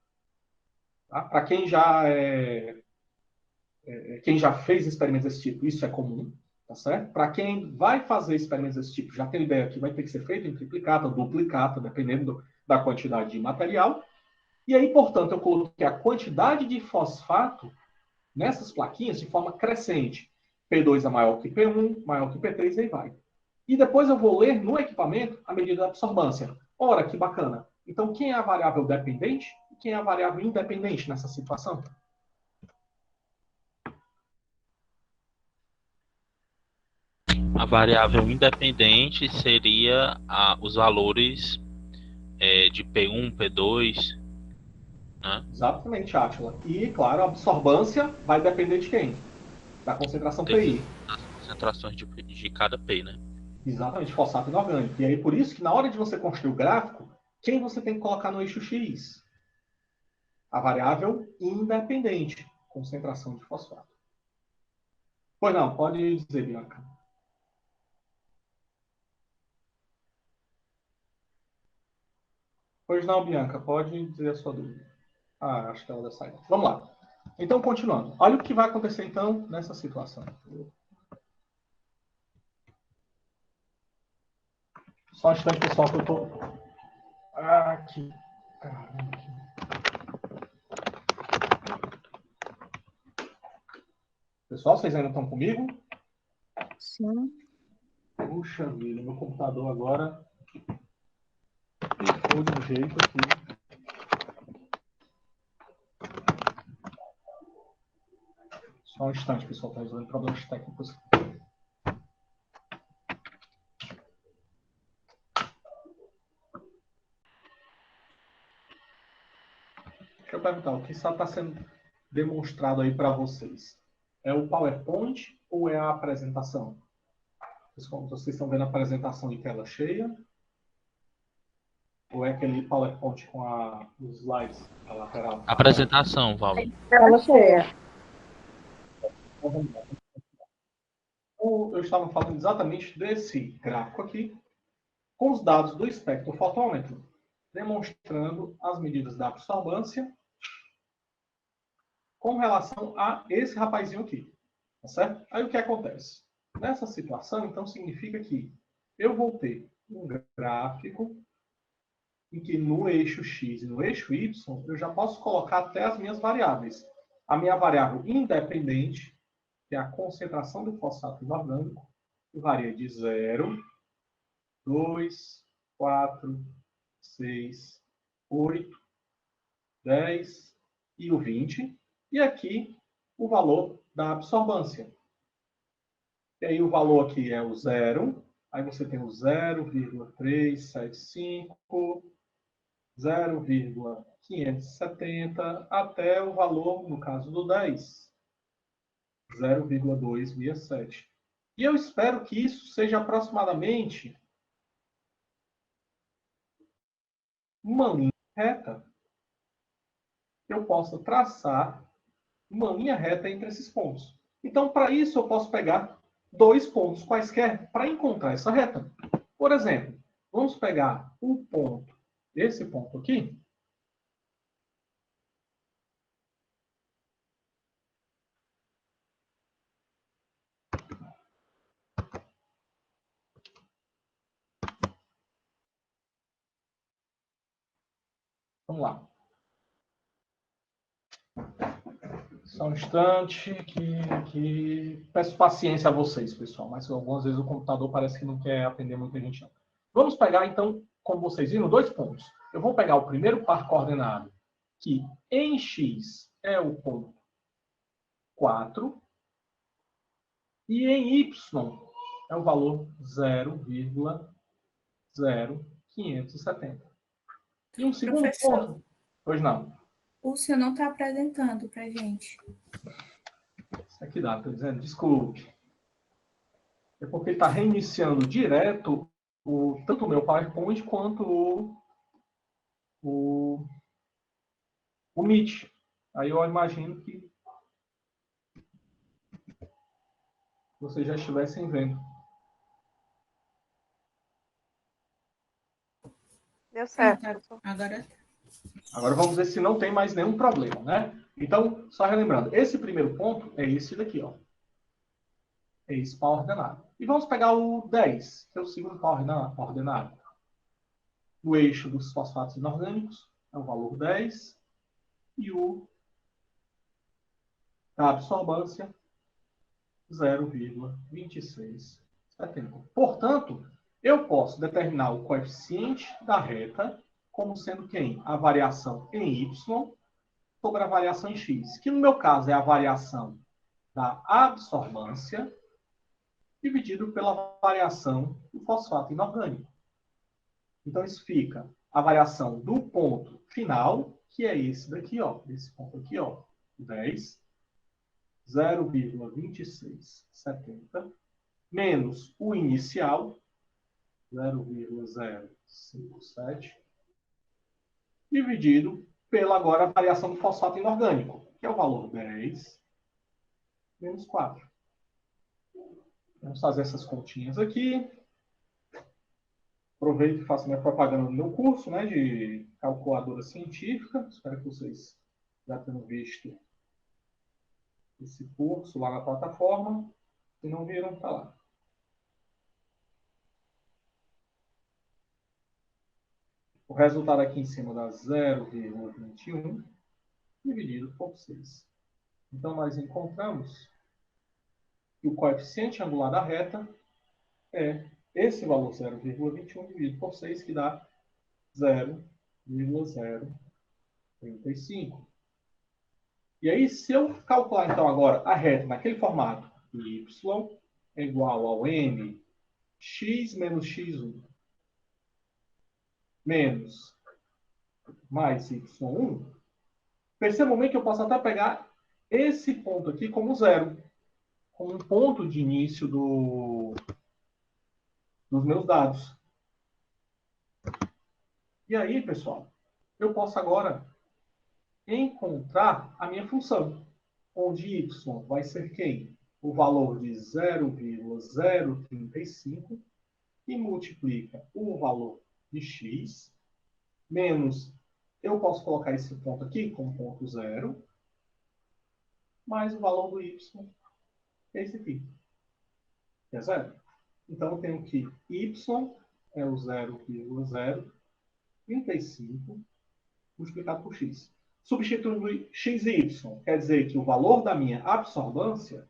Tá? Para quem já fez experimentos desse tipo, isso é comum. Tá certo? Para quem vai fazer experimentos desse tipo, já tem ideia que vai ter que ser feito em triplicata, duplicata, dependendo da quantidade de material. E aí, portanto, eu coloquei a quantidade de fosfato nessas plaquinhas de forma crescente. P2 é maior que P1, maior que P3, e aí vai. E depois eu vou ler no equipamento a medida da absorvância. Ora, que bacana. Então, quem é a variável dependente e quem é a variável independente nessa situação?
A variável independente seria os valores de P1, P2, né?
Exatamente, Átila. E, claro, a absorvância vai depender de quem? Da concentração PI.
Das concentrações de cada P, né?
Exatamente, fosfato inorgânico. E aí, por isso que na hora de você construir o gráfico, quem você tem que colocar no eixo X? A variável independente, concentração de fosfato. Pois não, pode dizer, Bianca. Pois não, Bianca, pode dizer a sua dúvida. Ah, acho que ela deu saída. Vamos lá. Então, continuando. Olha o que vai acontecer, então, nessa situação. Só um instante, pessoal, que eu estou... Aqui. Pessoal, vocês ainda estão comigo?
Sim.
Puxa vida, meu computador agora ficou de um jeito aqui. Só um instante, pessoal, está resolvendo problemas técnicos. Deixa eu perguntar, o que está sendo demonstrado aí para vocês? É o PowerPoint ou é a apresentação? Vocês estão vendo a apresentação em tela cheia? Ou é aquele PowerPoint com os slides na lateral?
Apresentação, Valdo.
Tela cheia.
Então, vamos lá. Eu estava falando exatamente desse gráfico aqui, com os dados do espectrofotômetro, demonstrando as medidas da absorvância com relação a esse rapazinho aqui. Tá certo? Aí o que acontece? Nessa situação, então, significa que eu vou ter um gráfico em que no eixo X e no eixo Y, eu já posso colocar até as minhas variáveis. A minha variável independente, que é a concentração do fosfato inorgânico, que varia de 0, 2, 4, 6, 8, 10 e o 20. E aqui o valor da absorvância. E aí o valor aqui é o 0. Aí você tem o 0,375, 0,570, até o valor, no caso do 10, 0,267. E eu espero que isso seja aproximadamente uma linha reta. Eu possa traçar uma linha reta entre esses pontos. Então, para isso, eu posso pegar dois pontos quaisquer para encontrar essa reta. Por exemplo, vamos pegar um ponto, esse ponto aqui. Vamos lá. Só um instante que... Peço paciência a vocês, pessoal, mas algumas vezes o computador parece que não quer atender muita gente. Não. Vamos pegar, então, como vocês viram, dois pontos. Eu vou pegar o primeiro par coordenado, que em X é o ponto 4, e em Y é o valor 0,0570. E um segundo
Professor,
ponto... Pois não.
o senhor não está apresentando para a gente.
Isso aqui dá, estou dizendo, desculpe. É porque está reiniciando direto tanto o meu PowerPoint quanto o Meet. Aí eu imagino que vocês já estivessem vendo.
Deu certo.
Agora tá.
Agora vamos ver se não tem mais nenhum problema, né? Então, só relembrando, esse primeiro ponto é esse daqui, ó. É esse par ordenado. E vamos pegar o 10, que é o segundo par ordenado. O eixo dos fosfatos inorgânicos é o valor 10 e o da absorvância 0,2670. Portanto, eu posso determinar o coeficiente da reta como sendo quem? A variação em y sobre a variação em x, que no meu caso é a variação da absorvância dividido pela variação do fosfato inorgânico. Então, isso fica a variação do ponto final, que é esse daqui, ó, esse ponto aqui, ó, 10, 0,2670, menos o inicial, 0,057, dividido pela agora variação do fosfato inorgânico, que é o valor 10 menos 4. Vamos fazer essas continhas aqui. Aproveito e faço minha propaganda no meu curso, né, de calculadora científica. Espero que vocês já tenham visto esse curso lá na plataforma. Se não viram, está lá. O resultado aqui em cima dá 0,21 dividido por 6. Então, nós encontramos que o coeficiente angular da reta é esse valor 0,21 dividido por 6, que dá 0,035. E aí, se eu calcular, então, agora a reta naquele formato, y é igual ao m, x menos x1, menos mais y1, percebam bem que eu posso até pegar esse ponto aqui como zero, como um ponto de início dos meus dados. E aí, pessoal, eu posso agora encontrar a minha função, onde y vai ser quem? O valor de 0,035 e multiplica o valor de x, menos, eu posso colocar esse ponto aqui como ponto zero, mais o valor do y, que é esse aqui, que é zero. Então, eu tenho que y é o 0,035 multiplicado por x. Substituindo x e y, quer dizer que o valor da minha absorbância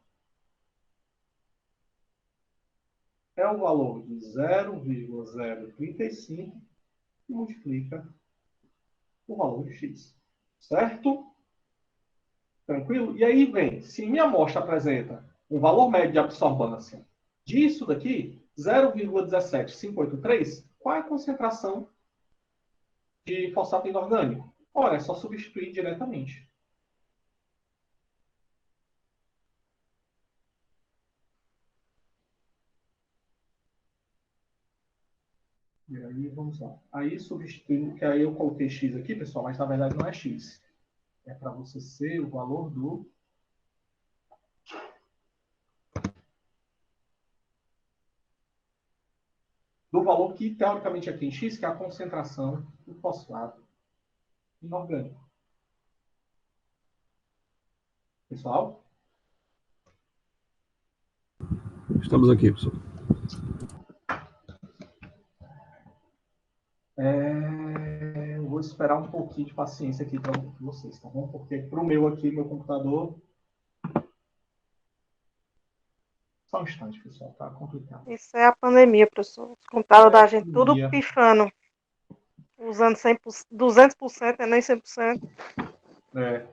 é o valor de 0,035 e multiplica o valor de x. Certo? Tranquilo? E aí vem, se minha amostra apresenta um valor médio de absorbância disso daqui, 0,17583, qual é a concentração de fosfato inorgânico? Ora, é só substituir diretamente. E aí, vamos lá. Aí, substituindo, que aí eu coloquei x aqui, pessoal, mas na verdade não é x. É para você ser o valor do valor que, teoricamente, aqui em x, que é a concentração do fosfato inorgânico. Pessoal?
Estamos aqui, pessoal.
Eu vou esperar um pouquinho de paciência aqui para vocês, tá bom? Porque para o meu aqui, meu computador... Só um instante, pessoal, tá complicado.
Isso é a pandemia, professor. Os computadores da gente tudo
Pandemia.
pifando. Usando 100%, 200%, nem 100%.
É.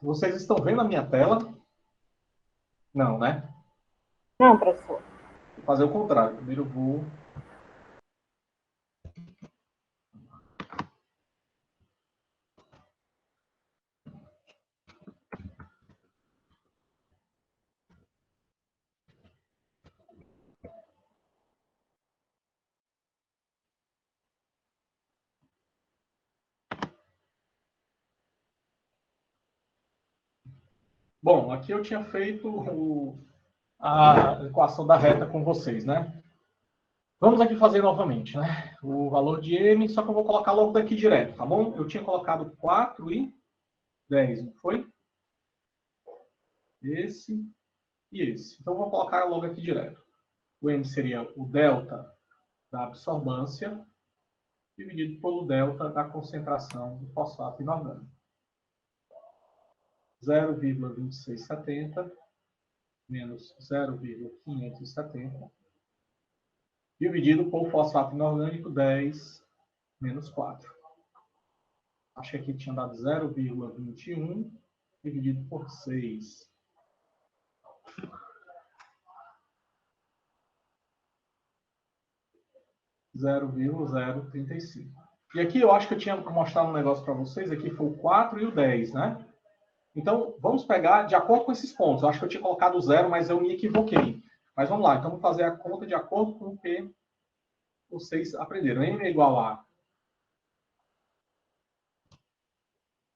Vocês estão vendo a minha tela? Não, né?
Não, professor.
Vou fazer o contrário. Primeiro eu vou... Bom, aqui eu tinha feito a equação da reta com vocês, né? Vamos aqui fazer novamente, né? O valor de m, só que eu vou colocar logo daqui direto, tá bom? Eu tinha colocado 4 e 10, não foi? Esse e esse. Então, eu vou colocar logo aqui direto. O m seria o delta da absorbância dividido pelo delta da concentração do fosfato inorgânico. 0,2670 menos 0,570 dividido por fosfato inorgânico 10 menos 4. Acho que aqui tinha dado 0,21 dividido por 6. (0,035). E aqui eu acho que eu tinha mostrado um negócio para vocês. Aqui foi o 4 e o 10, né? Então, vamos pegar de acordo com esses pontos. Eu acho que eu tinha colocado 0, mas eu me equivoquei. Mas vamos lá. Então, vamos fazer a conta de acordo com o que vocês aprenderam. M é igual a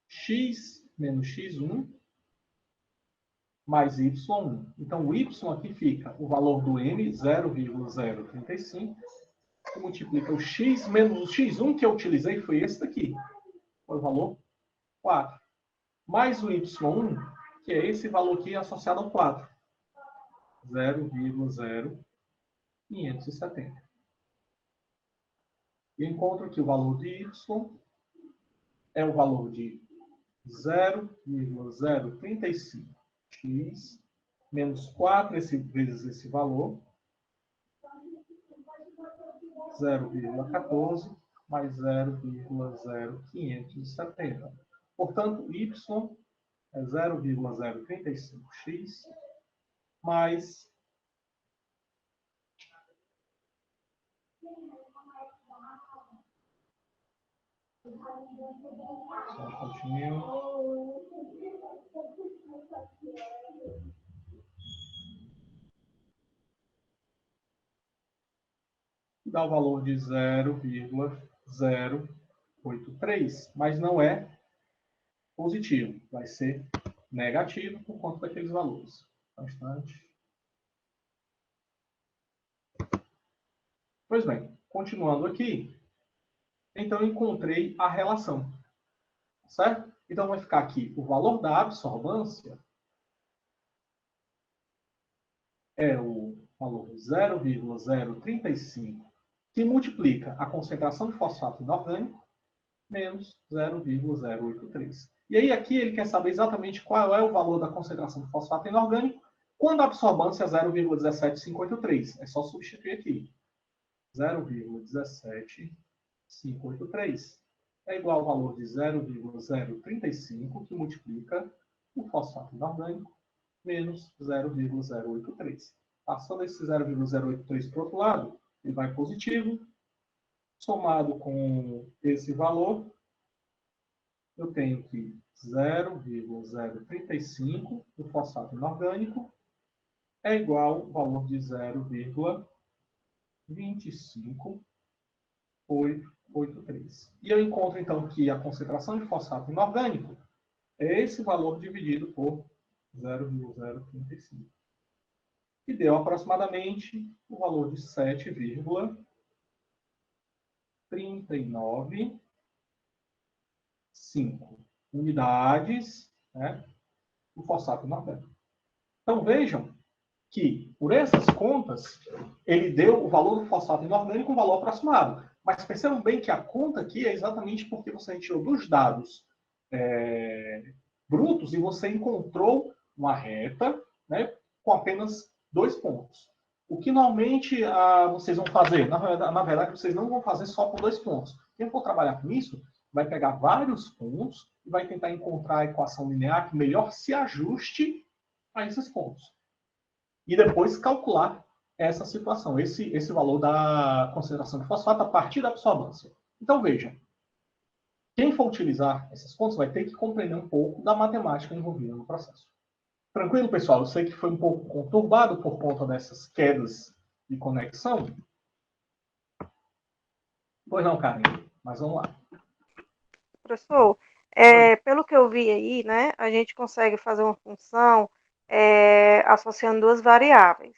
x menos x1 mais y1. Então, o y aqui fica o valor do m, 0,035, que multiplica o x menos o x1 que eu utilizei, foi esse daqui. Foi o valor 4. Mais o y1, que é esse valor aqui associado ao 4. 0,0570. E encontro que o valor de y é o valor de 0,035x menos 4 vezes esse valor, 0,14 mais 0,0570. Portanto, y é 0,035x mais dá o valor de 0,083, mas não é positivo, vai ser negativo por conta daqueles valores. Bastante. Pois bem, continuando aqui, então eu encontrei a relação, certo? Então vai ficar aqui o valor da absorvância é o valor 0,035, que multiplica a concentração de fosfato inorgânico menos 0,083. E aí aqui ele quer saber exatamente qual é o valor da concentração de fosfato inorgânico quando a absorvância é 0,17583. É só substituir aqui. 0,17583 é igual ao valor de 0,035, que multiplica o fosfato inorgânico, menos 0,083. Passando esse 0,083 para o outro lado, ele vai positivo. Somado com esse valor, eu tenho que 0,035 do fosfato inorgânico é igual ao valor de 0,25883. E eu encontro, então, que a concentração de fosfato inorgânico é esse valor dividido por 0,035. E deu aproximadamente o valor de 7,395 unidades, né, do fosfato inorgânico. Então, vejam que, por essas contas, ele deu o valor do fosfato inorgânico um valor aproximado. Mas percebam bem que a conta aqui é exatamente porque você retirou dos dados brutos e você encontrou uma reta, né, com apenas 2 pontos. O que normalmente vocês vão fazer? Na verdade, vocês não vão fazer só com 2 pontos. Quem for trabalhar com isso, vai pegar vários pontos e vai tentar encontrar a equação linear que melhor se ajuste a esses pontos. E depois calcular essa situação, esse valor da concentração de fosfato a partir da absorvância. Então, veja, quem for utilizar essas contas vai ter que compreender um pouco da matemática envolvida no processo. Tranquilo, pessoal? Eu sei que foi um pouco conturbado por conta dessas quedas de conexão. Pois não, Karen, mas vamos lá.
Professor, pelo que eu vi aí, né, a gente consegue fazer uma função associando 2 variáveis.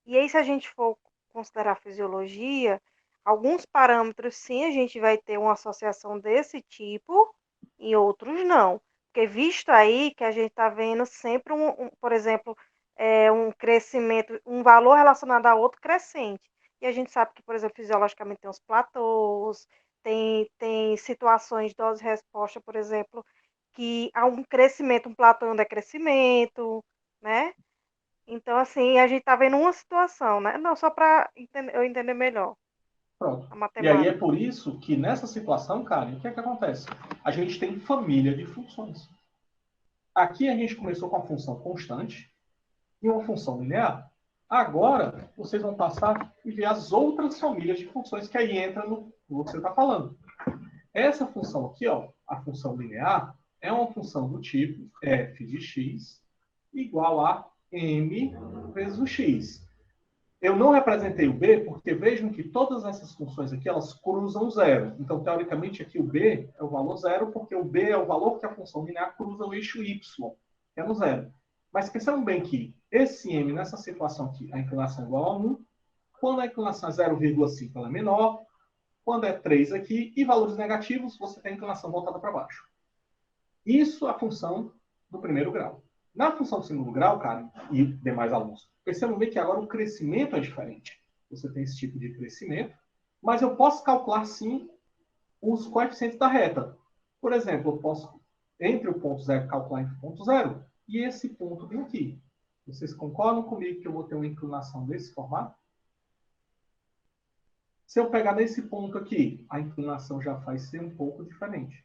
E aí, se a gente for considerar a fisiologia, alguns parâmetros, sim, a gente vai ter uma associação desse tipo, e outros não. Porque visto aí que a gente está vendo sempre, por exemplo, um crescimento, um valor relacionado a outro crescente. E a gente sabe que, por exemplo, fisiologicamente tem os platôs, tem situações de dose-resposta, por exemplo, que há um crescimento, um platô e um decrescimento, né? Então, assim, a gente está vendo uma situação, né? Não, só para eu entender melhor
Pronto.
a
E
matemática.
aí é por isso que nessa situação, Karen, o que é que acontece? A gente tem família de funções. Aqui a gente começou com a função constante e uma função linear. Agora, vocês vão passar e ver as outras famílias de funções que aí entra no que você está falando. Essa função aqui, ó, a função linear, é uma função do tipo f de x igual a m vezes o x. Eu não representei o b porque vejam que todas essas funções aqui, elas cruzam zero. Então, teoricamente, aqui o b é o valor zero, porque o b é o valor que a função linear cruza o eixo y, que é no zero. Mas pensando bem que esse m, nessa situação aqui, a inclinação é igual a 1, quando a inclinação é 0,5, ela é menor, quando é 3 aqui, e valores negativos, você tem a inclinação voltada para baixo. Isso é a função do primeiro grau. Na função do segundo grau, Karen, e demais alunos, percebam bem que agora o crescimento é diferente. Você tem esse tipo de crescimento, mas eu posso calcular, sim, os coeficientes da reta. Por exemplo, eu posso, entre o ponto zero, calcular entre o ponto zero e esse ponto bem aqui. Vocês concordam comigo que eu vou ter uma inclinação desse formato? Se eu pegar nesse ponto aqui, a inclinação já vai ser um pouco diferente.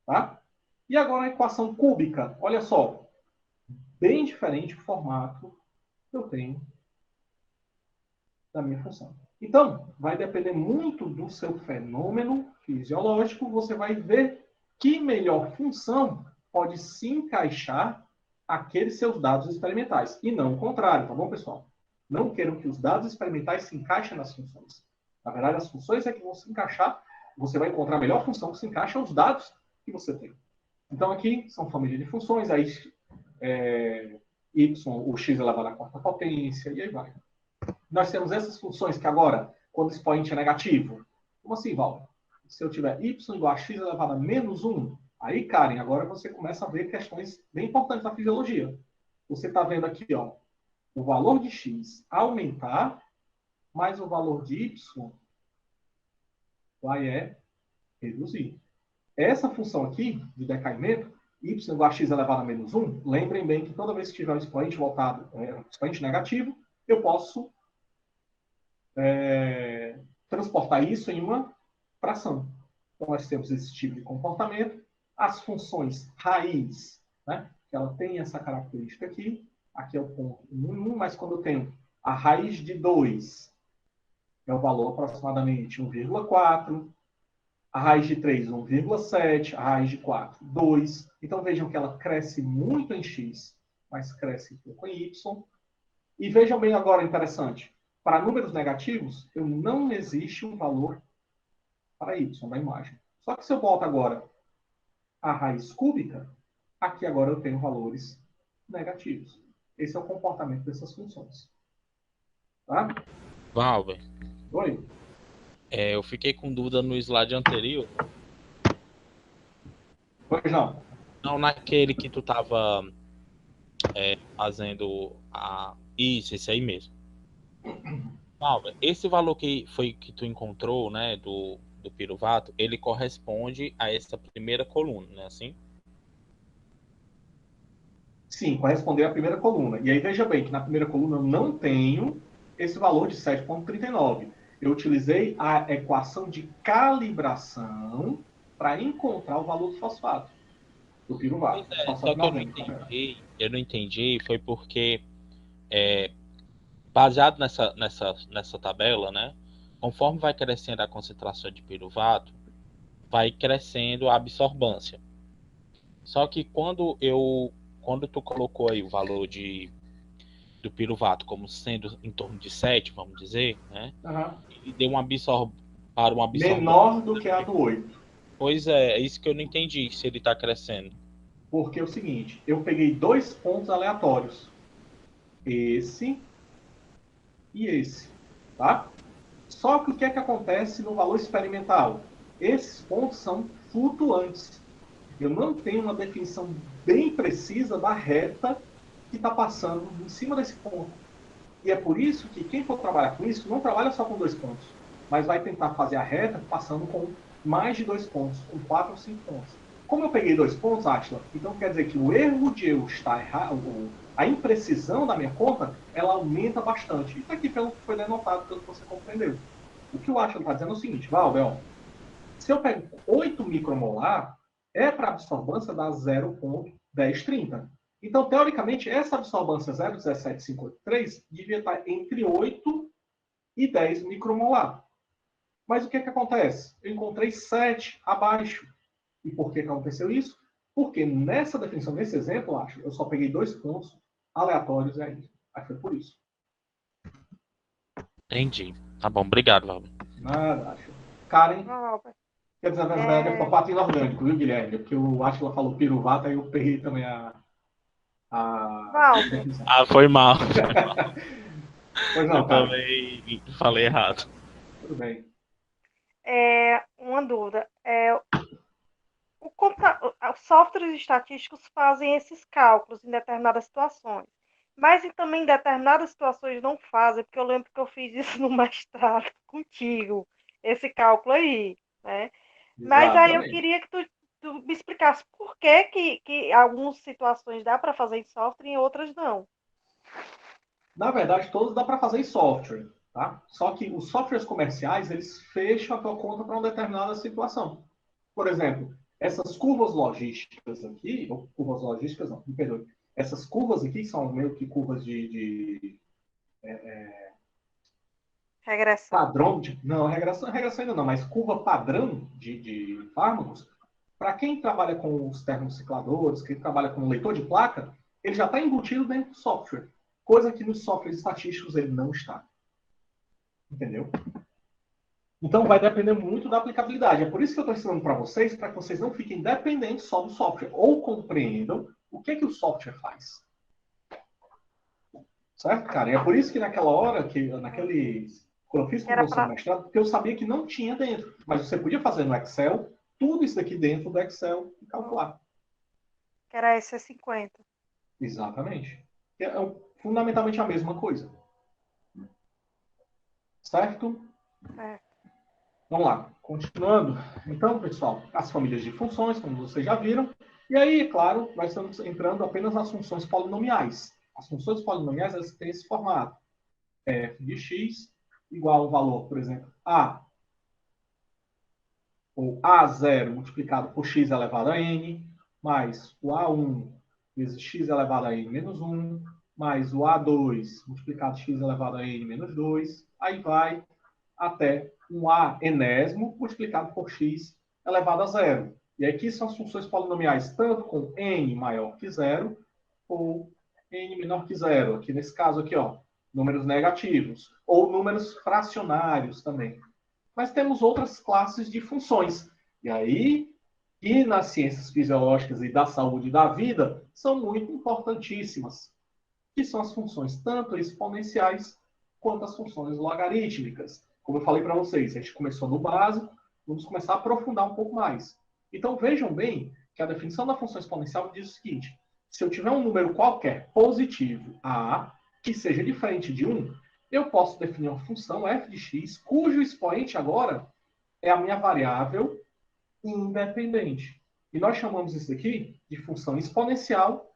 Tá? E agora a equação cúbica. Olha só. Bem diferente o formato que eu tenho da minha função. Então, vai depender muito do seu fenômeno fisiológico. Você vai ver que melhor função pode se encaixar aqueles seus dados experimentais. E não o contrário, tá bom, pessoal? Não queiram que os dados experimentais se encaixem nas funções. Na verdade, as funções é que vão se encaixar. Você vai encontrar a melhor função que se encaixa aos dados que você tem. Então, aqui são famílias de funções. Aí, y, o x elevado à quarta potência, e aí vai. Nós temos essas funções que agora, quando o expoente é negativo, como assim, Val? Se eu tiver y igual a x elevado a menos 1, aí, Karen, agora você começa a ver questões bem importantes da fisiologia. Você está vendo aqui, ó, o valor de x aumentar, mas o valor de y vai reduzir. Essa função aqui, de decaimento, y igual a x elevado a menos 1, lembrem bem que toda vez que tiver um expoente voltado, expoente negativo, eu posso transportar isso em uma fração. Então, nós temos esse tipo de comportamento. As funções raiz, né, que ela tem essa característica aqui é o ponto 1, mas quando eu tenho a raiz de 2, é o valor aproximadamente 1,4, a raiz de 3, 1,7, a raiz de 4, 2. Então, vejam que ela cresce muito em x, mas cresce pouco em y. E vejam bem agora, interessante, para números negativos, não existe um valor para y da imagem. Só que se eu boto agora a raiz cúbica, aqui agora eu tenho valores negativos. Esse é o comportamento dessas funções. Tá?
Valber,
Oi?
eu fiquei com dúvida no slide anterior.
Pois não.
Não naquele que tu estava fazendo isso, esse aí mesmo. Valber, esse valor que tu encontrou, né, do piruvato, ele corresponde a essa primeira coluna, né, assim?
Sim, corresponder à primeira coluna. E aí veja bem que na primeira coluna eu não tenho esse valor de 7,39. Eu utilizei a equação de calibração para encontrar o valor do fosfato, do piruvato.
Só que eu não entendi, foi porque baseado nessa tabela, né, conforme vai crescendo a concentração de piruvato, vai crescendo a absorvância. Só que quando tu colocou aí o valor do piruvato como sendo em torno de 7, vamos dizer, né?
Uhum.
Ele deu uma absorvância
menor do que a do 8.
Pois é isso que eu não entendi, se ele está crescendo.
Porque é o seguinte, eu peguei 2 pontos aleatórios. Esse e esse, tá? Só que o que é que acontece no valor experimental? Esses pontos são flutuantes. Eu não tenho uma definição bem precisa da reta que está passando em cima desse ponto. E é por isso que quem for trabalhar com isso, não trabalha só com 2 pontos, mas vai tentar fazer a reta passando com mais de 2 pontos, com 4 ou 5 pontos. Como eu peguei 2 pontos, Átila, então quer dizer que o erro de eu estar errado, a imprecisão da minha conta, ela aumenta bastante. Isso aqui pelo que foi denotado, pelo que você compreendeu. O que o Átila está dizendo é o seguinte, Valber, se eu pego 8 micromolar, é para a absorvância da 0,1030. Então, teoricamente, essa absorvância 0,17583 devia estar entre 8 e 10 micromolar. Mas o que acontece? Eu encontrei 7 abaixo. E por que aconteceu isso? Porque nessa definição, nesse exemplo, eu só peguei 2 pontos aleatórios aí. Aí foi por isso.
Entendi. Tá bom, obrigado, Valber.
Nada, acho. Karen, quer dizer, na verdade, é fosfato inorgânico, viu, Guilherme? Porque o Átila falou piruvato, aí eu peguei também a
Walter,
Ah, foi mal.
Pois
Eu
não, cara.
também falei errado.
Tudo bem.
uma dúvida. Os softwares estatísticos fazem esses cálculos em determinadas situações, mas também em determinadas situações não fazem, porque eu lembro que eu fiz isso no mestrado contigo, esse cálculo aí, né? Mas aí eu
Exatamente.
queria que tu me explicasse por que que algumas situações dá para fazer em software e em outras não.
Na verdade, todos dá para fazer em software, tá? Só que os softwares comerciais, eles fecham a tua conta para uma determinada situação. Por exemplo, essas curvas logísticas aqui, ou curvas logísticas não, me perdoe. Essas curvas aqui são meio que curvas de
Regressão.
padrão, não, regressão ainda não, mas curva padrão de fármacos, para quem trabalha com os termocicladores, quem trabalha com leitor de placa, ele já está embutido dentro do software, coisa que nos softwares estatísticos ele não está. Entendeu? Então vai depender muito da aplicabilidade. É por isso que eu estou ensinando para que vocês não fiquem dependentes só do software, ou compreendam o que o software faz. Certo, cara? E é por isso que naquela hora, quando eu fiz com
Era
você no
para
mestrado, porque eu sabia que não tinha dentro. Mas você podia fazer no Excel, tudo isso aqui dentro do Excel e calcular.
que era EC50.
Exatamente. Fundamentalmente a mesma coisa. Certo?
É.
Vamos lá. Continuando. Então, pessoal, as famílias de funções, como vocês já viram. E aí, é claro, nós estamos entrando apenas nas funções polinomiais. As funções polinomiais, elas têm esse formato. F de x igual ao valor, por exemplo, a ou A0 multiplicado por x elevado a n, mais o A1 vezes x elevado a n menos 1, mais o A2 multiplicado por x elevado a n menos 2, aí vai até um A enésimo multiplicado por x elevado a zero. E aqui são as funções polinomiais tanto com n maior que zero ou n menor que zero. Aqui nesse caso aqui, ó, números negativos ou números fracionários também. Mas temos outras classes de funções. E aí, que nas ciências fisiológicas e da saúde da vida, são muito importantíssimas, que são as funções tanto exponenciais quanto as funções logarítmicas. Como eu falei para vocês, a gente começou no básico, vamos começar a aprofundar um pouco mais. Então, vejam bem que a definição da função exponencial diz o seguinte: se eu tiver um número qualquer positivo a, que seja diferente de 1, eu posso definir uma função f de x, cujo expoente agora é a minha variável independente. E nós chamamos isso aqui de função exponencial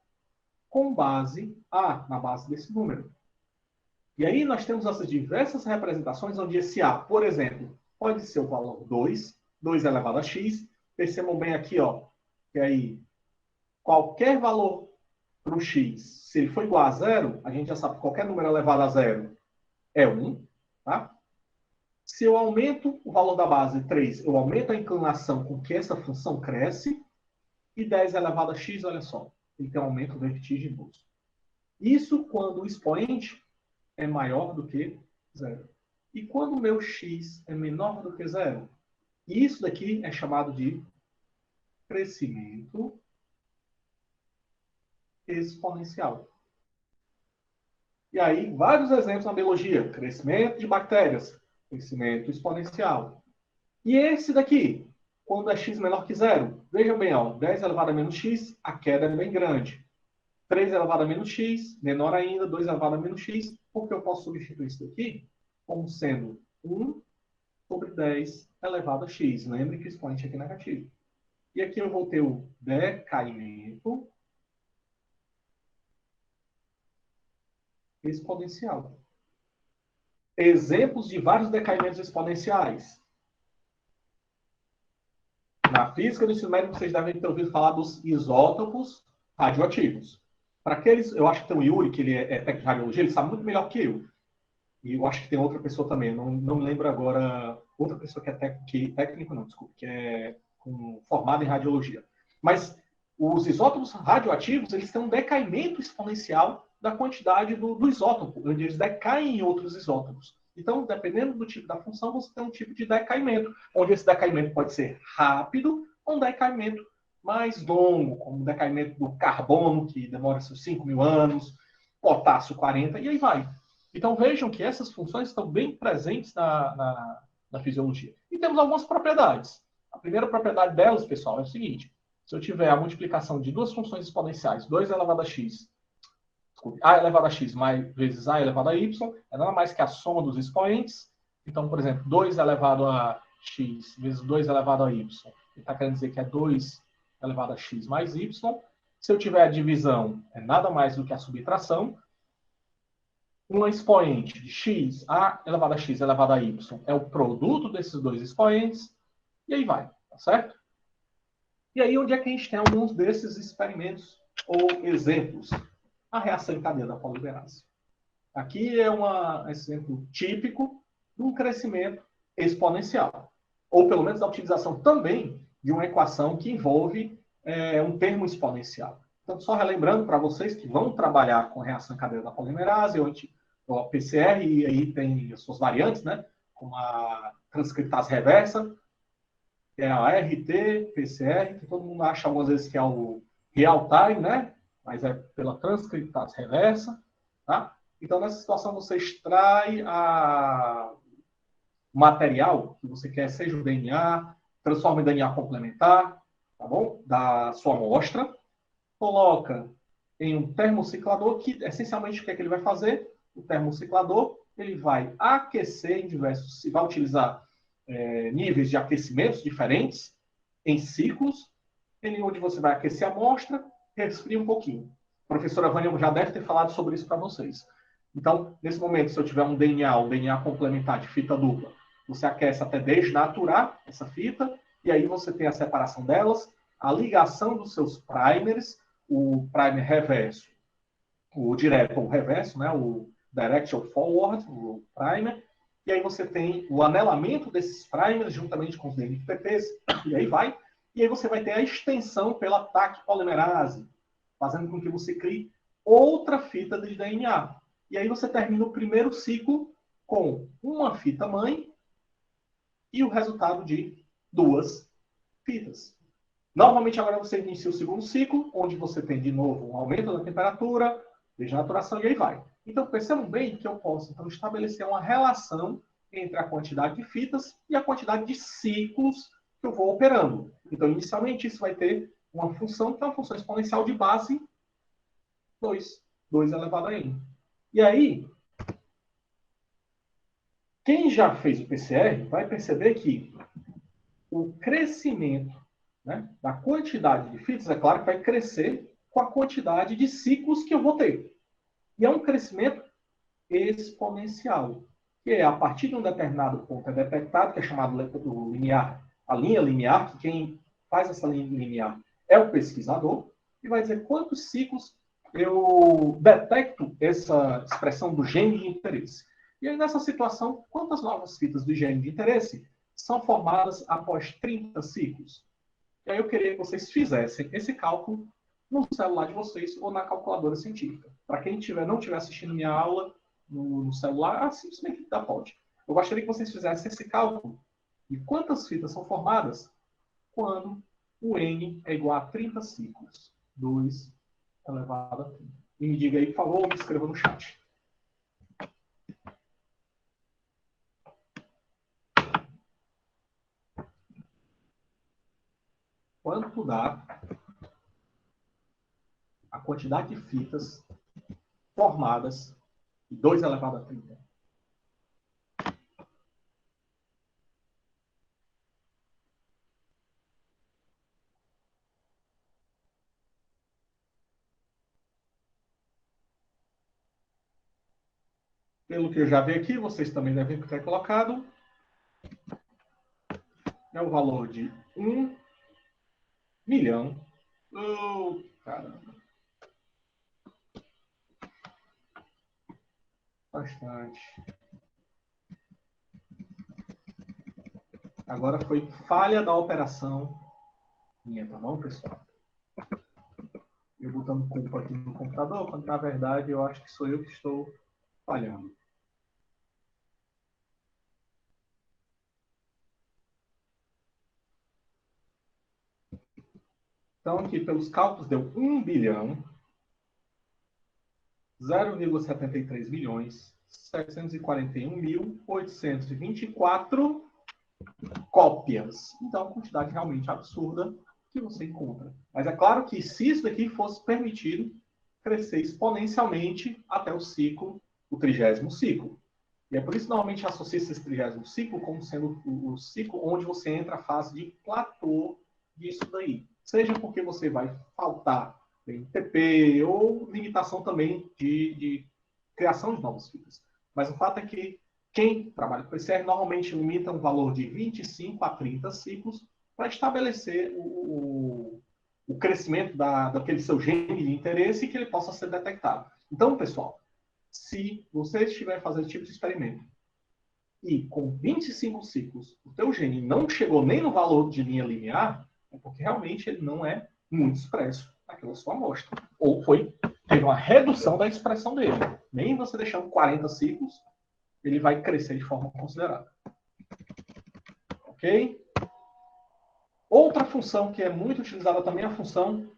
com base a, na base desse número. E aí nós temos essas diversas representações onde esse a, por exemplo, pode ser o valor 2, 2 elevado a x. Percebam bem aqui, ó, que aí qualquer valor para o x, se ele for igual a zero, a gente já sabe que qualquer número elevado a zero é 1, tá? Se eu aumento o valor da base 3, eu aumento a inclinação com que essa função cresce, e 10 elevado a x, olha só, ele tem um aumento vertiginoso. Isso quando o expoente é maior do que zero. E quando o meu x é menor do que zero? Isso daqui é chamado de crescimento exponencial. E aí, vários exemplos na biologia. Crescimento de bactérias, crescimento exponencial. E esse daqui, quando é x menor que zero? Veja bem, ó, 10 elevado a menos x, a queda é bem grande. 3 elevado a menos x, menor ainda, 2 elevado a menos x, porque eu posso substituir isso daqui como sendo 1 sobre 10 elevado a x. Lembre que o expoente aqui é negativo. E aqui eu vou ter o decaimento exponencial. Exemplos de vários decaimentos exponenciais. Na física do ensino médio, vocês devem ter ouvido falar dos isótopos radioativos. Para aqueles, eu acho que tem o Yuri, que ele é técnico de radiologia, ele sabe muito melhor que eu. E eu acho que tem outra pessoa também, não me lembro agora, outra pessoa que é técnico não, desculpa, que é formada em radiologia. Mas os isótopos radioativos, eles têm um decaimento exponencial da quantidade do isótopo, onde eles decaem em outros isótopos. Então, dependendo do tipo da função, você tem um tipo de decaimento, onde esse decaimento pode ser rápido ou um decaimento mais longo, como o decaimento do carbono, que demora seus 5.000 anos, potássio 40, e aí vai. Então vejam que essas funções estão bem presentes na fisiologia. E temos algumas propriedades. A primeira propriedade delas, pessoal, é o seguinte: se eu tiver a multiplicação de duas funções exponenciais, 2 elevado a x, desculpe, a elevado a x mais vezes a elevado a y, é nada mais que a soma dos expoentes. Então, por exemplo, 2 elevado a x vezes 2 elevado a y, está querendo dizer que é 2 elevado a x mais y. Se eu tiver a divisão, é nada mais do que a subtração. Uma expoente de x, a elevado a x elevado a y, é o produto desses dois expoentes, e aí vai, tá certo? E aí, onde é que a gente tem alguns desses experimentos ou exemplos? A reação em cadeia da polimerase. Aqui é um exemplo típico de um crescimento exponencial, ou pelo menos da utilização também de uma equação que envolve um termo exponencial. Então, só relembrando para vocês que vão trabalhar com reação em cadeia da polimerase, ou a PCR, e aí tem as suas variantes, né? Como a transcriptase reversa, que é a RT, PCR, que todo mundo acha algumas vezes que é o real time, né? Mas é pela transcriptase reversa, tá? Então, nessa situação, você extrai o material que você quer, seja o DNA, transforma em DNA complementar, tá bom? Da sua amostra, coloca em um termociclador, que essencialmente o que é que ele vai fazer? O termociclador, ele vai aquecer em diversos, vai utilizar níveis de aquecimentos diferentes em ciclos, onde você vai aquecer a amostra, resfria um pouquinho. A professora Vânia já deve ter falado sobre isso para vocês. Então, nesse momento, se eu tiver um DNA complementar de fita dupla, você aquece até desnaturar essa fita, e aí você tem a separação delas, a ligação dos seus primers, o primer reverso, o direto ou o reverso, né, o direct ou forward, o primer, e aí você tem o anelamento desses primers juntamente com os DNTPs, e aí vai, e aí você vai ter a extensão pela TAC polimerase, fazendo com que você crie outra fita de DNA. E aí você termina o primeiro ciclo com uma fita mãe e o resultado de duas fitas. Normalmente agora você inicia o segundo ciclo, onde você tem de novo um aumento da temperatura, desnaturação, e aí vai. Então percebam bem que eu posso então estabelecer uma relação entre a quantidade de fitas e a quantidade de ciclos que eu vou operando. Então inicialmente isso vai ter uma função que é uma função exponencial de base 2 elevado a n. E aí, quem já fez o PCR vai perceber que o crescimento, né, da quantidade de fitas, é claro que vai crescer com a quantidade de ciclos que eu vou ter. E é um crescimento exponencial, que é a partir de um determinado ponto é detectado, que é chamado do linear, a linha linear, que quem faz essa linha linear é o pesquisador, e vai dizer quantos ciclos eu detecto essa expressão do gene de interesse. E aí, nessa situação, quantas novas fitas do gene de interesse são formadas após 30 ciclos? E aí eu queria que vocês fizessem esse cálculo no celular de vocês ou na calculadora científica. Para quem não estiver assistindo minha aula no celular, simplesmente dá pode. Eu gostaria que vocês fizessem esse cálculo de quantas fitas são formadas quando o N é igual a 30 ciclos. 2 elevado a 30. E me diga aí, por favor, ou me escreva no chat. Quanto dá a quantidade de fitas formadas de 2 elevado a 30? Pelo que eu já vi aqui, vocês também devem ter colocado, é o valor de 1 milhão. Oh, caramba. Bastante. Agora foi falha da operação minha, tá bom, pessoal? Eu botando culpa aqui no computador, quando na verdade eu acho que sou eu que estou falhando. Então, aqui, pelos cálculos, deu 1 bilhão, 0,73 milhões, 741.824 cópias. Então, é uma quantidade realmente absurda que você encontra. Mas é claro que se isso daqui fosse permitido crescer exponencialmente até o ciclo, o 30º ciclo. E é por isso que normalmente associa-se esse 30º ciclo como sendo o ciclo onde você entra a fase de platô disso daí. Seja porque você vai faltar em TP ou limitação também de criação de novos ciclos. Mas o fato é que quem trabalha com PCR normalmente limita um valor de 25 a 30 ciclos para estabelecer o crescimento daquele seu gene de interesse e que ele possa ser detectado. Então, pessoal, se você estiver fazendo esse tipo de experimento e com 25 ciclos o teu gene não chegou nem no valor de linha linear, é porque realmente ele não é muito expresso naquela sua amostra. Ou teve uma redução da expressão dele. Nem você deixando 40 ciclos, ele vai crescer de forma considerável. Ok? Outra função que é muito utilizada também é a função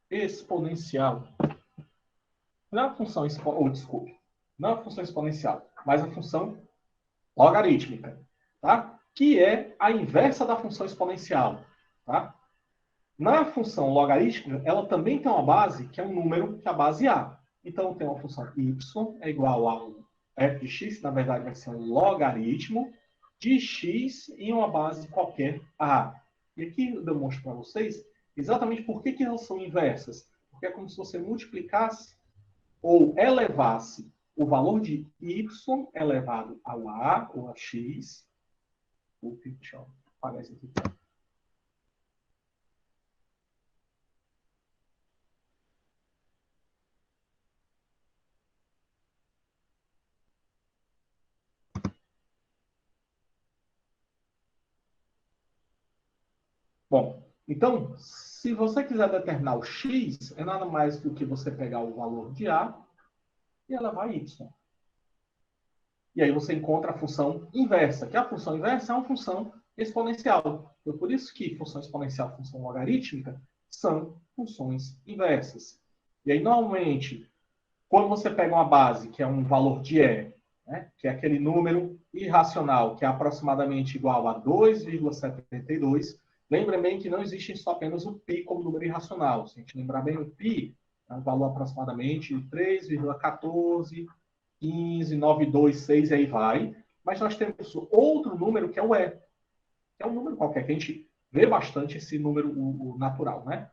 exponencial. Não é a função não é a função exponencial, mas a função logarítmica, tá? Que é a inversa da função exponencial, tá? Na função logarítmica, ela também tem uma base que é um número que é a base A. Então, tem uma função y é igual a f de x, na verdade vai ser um logaritmo de x em uma base qualquer A. E aqui eu demonstro para vocês exatamente por que elas são inversas. Porque é como se você multiplicasse ou elevasse o valor de y elevado ao a ou a x. Deixa eu apagar isso aqui. Bom, então, se você quiser determinar o x, é nada mais do que você pegar o valor de a e elevar a y. E aí você encontra a função inversa, que a função inversa é uma função exponencial. Então, por isso que função exponencial e função logarítmica são funções inversas. E aí, normalmente, quando você pega uma base, que é um valor de E, né, que é aquele número irracional, que é aproximadamente igual a 2,72, lembre bem que não existe só apenas o π como número irracional. Se a gente lembrar bem, o π é um valor aproximadamente de 3,14, 15, 926 e aí vai. Mas nós temos outro número que é o E, que é um número qualquer, que a gente vê bastante esse número o natural, né?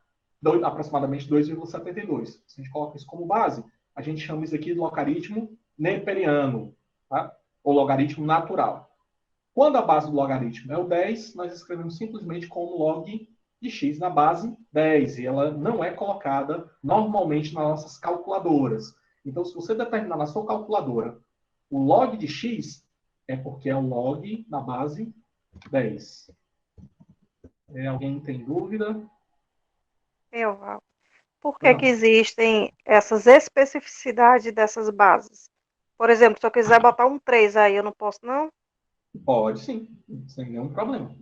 Aproximadamente 2,72. Se a gente coloca isso como base, a gente chama isso aqui de logaritmo neperiano, tá? Ou logaritmo natural. Quando a base do logaritmo é o 10, nós escrevemos simplesmente como log de x na base 10, e ela não é colocada normalmente nas nossas calculadoras. Então, se você determinar na sua calculadora o log de x, é porque é o log na base 10. Alguém tem dúvida?
Val. Por que que existem essas especificidades dessas bases? Por exemplo, se eu quiser botar um 3 aí, eu não posso, não?
Pode sim, sem nenhum problema.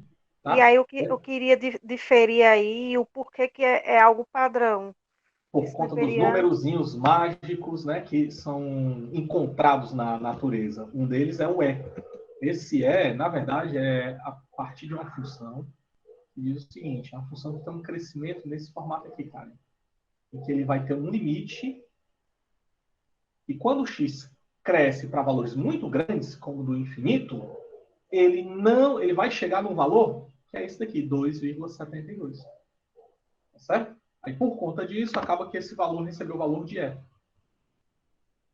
Tá?
E aí eu queria diferir aí o porquê que é algo padrão.
Por conta dos númerozinhos mágicos, né, que são encontrados na natureza. Um deles é o E. Esse E, na verdade, é a partir de uma função que diz o seguinte, é uma função que tem um crescimento nesse formato aqui, cara. Em que ele vai ter um limite e quando o x cresce para valores muito grandes, como do infinito, ele vai chegar num valor que é esse daqui, 2,72. Tá certo? Aí, por conta disso, acaba que esse valor recebeu o valor de E.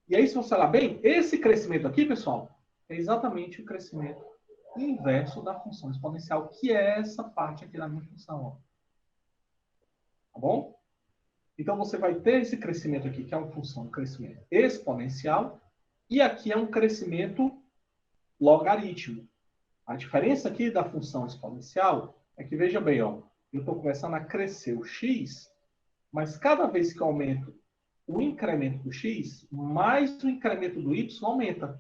E aí, se você olhar bem, esse crescimento aqui, pessoal, é exatamente o crescimento inverso da função exponencial, que é essa parte aqui da minha função. Ó. Tá bom? Então, você vai ter esse crescimento aqui, que é uma função de crescimento exponencial, e aqui é um crescimento logaritmo. A diferença aqui da função exponencial é que, veja bem, ó, eu estou começando a crescer o x, mas cada vez que eu aumento o incremento do x, mais o incremento do y aumenta,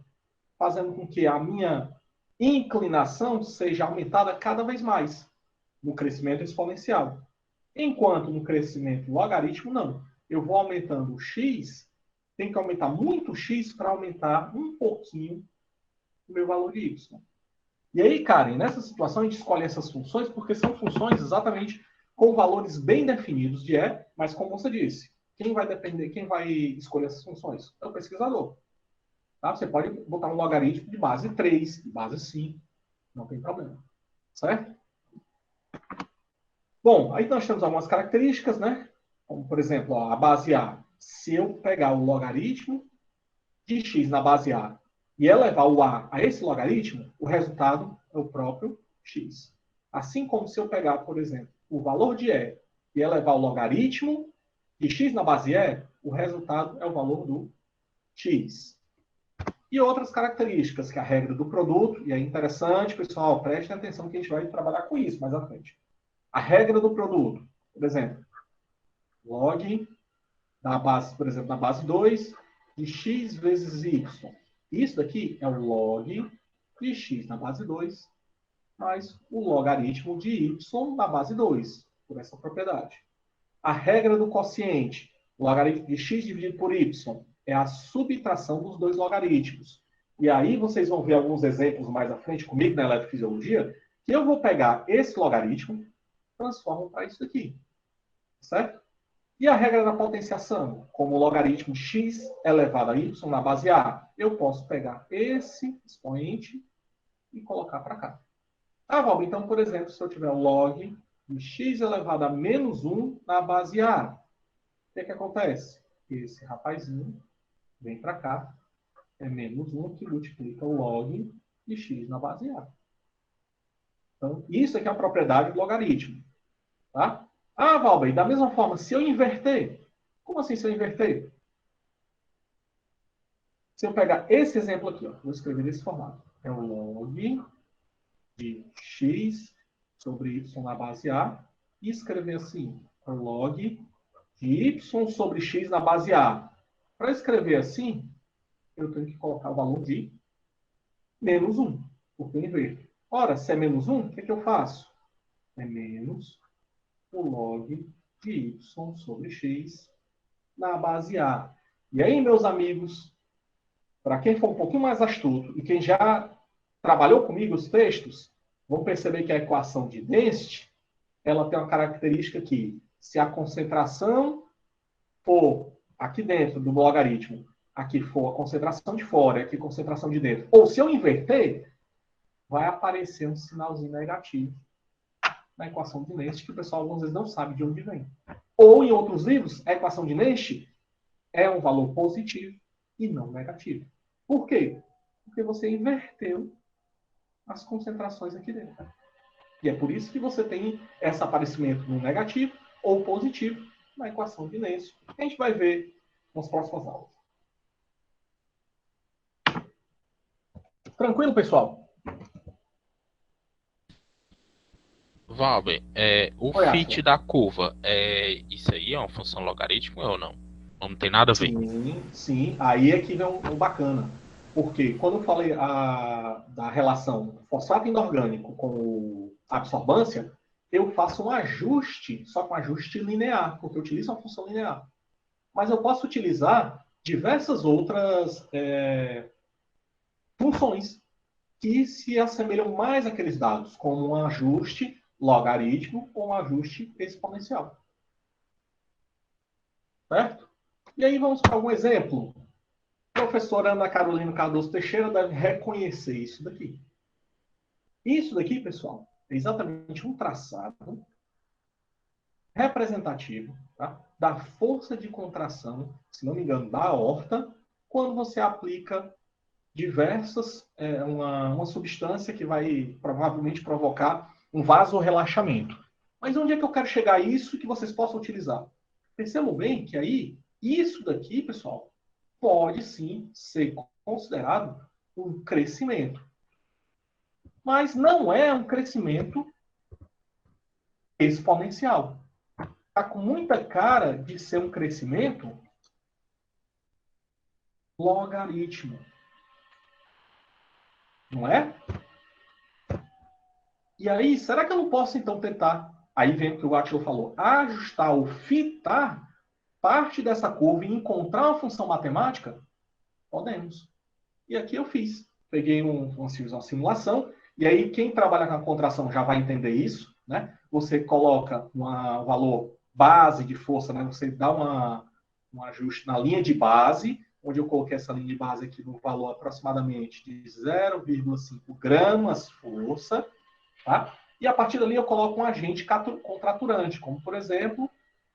fazendo com que a minha inclinação seja aumentada cada vez mais no crescimento exponencial. Enquanto no crescimento logaritmo, não. Eu vou aumentando o x, tem que aumentar muito o x para aumentar um pouquinho o meu valor de y. E aí, Karen, nessa situação a gente escolhe essas funções porque são funções exatamente com valores bem definidos de E, mas como você disse, quem vai escolher essas funções? É o pesquisador. Tá? Você pode botar um logaritmo de base 3, de base 5, não tem problema. Certo? Bom, aí nós temos algumas características, né? Como, por exemplo, a base A. Se eu pegar o logaritmo de x na base A e elevar o A a esse logaritmo, o resultado é o próprio x. Assim como se eu pegar, por exemplo, o valor de E e elevar o logaritmo de x na base E, o resultado é o valor do x. E outras características, que é a regra do produto, e é interessante, pessoal, prestem atenção que a gente vai trabalhar com isso mais à frente. A regra do produto, por exemplo, log da base, por exemplo, na base 2 de x vezes y. Isso daqui é o log de x na base 2 mais o logaritmo de y na base 2, por essa propriedade. A regra do quociente, o logaritmo de x dividido por y, é a subtração dos dois logaritmos. E aí vocês vão ver alguns exemplos mais à frente comigo na eletrofisiologia, que eu vou pegar esse logaritmo e transformo para isso aqui. Certo? E a regra da potenciação, como o logaritmo de x elevado a y na base A, eu posso pegar esse expoente e colocar para cá. Ah, Valber, então, por exemplo, se eu tiver o log de x elevado a menos 1 na base A, o que acontece? Esse rapazinho vem para cá, é menos 1 que multiplica o log de x na base A. Então, isso aqui é a propriedade do logaritmo. Tá? Ah, Valber, da mesma forma, se eu inverter, como assim se eu inverter? Se eu pegar esse exemplo aqui, ó, vou escrever desse formato. É o log de x sobre y na base A e escrever assim, o log de y sobre x na base A. Para escrever assim, eu tenho que colocar o valor de menos 1, porque eu inverto. Ora, se é menos 1, o que eu faço? É menos o log de y sobre x na base A. E aí, meus amigos, para quem for um pouquinho mais astuto e quem já trabalhou comigo os textos, vão perceber que a equação de Nernst, ela tem uma característica que, se a concentração for aqui dentro do logaritmo, aqui for a concentração de fora, aqui a concentração de dentro, ou se eu inverter, vai aparecer um sinalzinho negativo na equação de Nernst, que o pessoal algumas vezes não sabe de onde vem. Ou, em outros livros, a equação de Nernst é um valor positivo e não negativo. Por quê? Porque você inverteu as concentrações aqui dentro. E é por isso que você tem esse aparecimento no negativo ou positivo na equação de Nernst, que a gente vai ver nas próximas aulas. Tranquilo, pessoal?
Valber, o fit da curva, isso aí é uma função logarítmica ou não? Não tem nada a ver.
Sim. Aí é que vem o bacana. Porque quando eu falei da relação fosfato inorgânico com a absorbância, eu faço um ajuste, só com ajuste linear, porque eu utilizo uma função linear. Mas eu posso utilizar diversas outras funções que se assemelham mais àqueles dados, como um ajuste logaritmo ou um ajuste exponencial. Certo? E aí vamos para algum exemplo. A professora Ana Carolina Cardoso Teixeira deve reconhecer isso daqui. Isso daqui, pessoal, é exatamente um traçado representativo, tá, da força de contração, se não me engano, da aorta, quando você aplica diversas, uma substância que vai provavelmente provocar um vasorrelaxamento. Mas onde é que eu quero chegar a isso que vocês possam utilizar? Percebam bem que aí, isso daqui, pessoal, pode sim ser considerado um crescimento. Mas não é um crescimento exponencial. Está com muita cara de ser um crescimento logaritmo. Não é? E aí, será que eu não posso, então, tentar Aí vem o que o Átila falou. Ajustar ou fitar parte dessa curva e encontrar uma função matemática? Podemos. E aqui eu fiz. Peguei uma simulação, e aí quem trabalha com a contração já vai entender isso, né? Você coloca um valor base de força, né? Você dá um ajuste na linha de base, onde eu coloquei essa linha de base aqui no valor aproximadamente de 0,5 gramas força, tá? E a partir dali eu coloco um agente contraturante, como por exemplo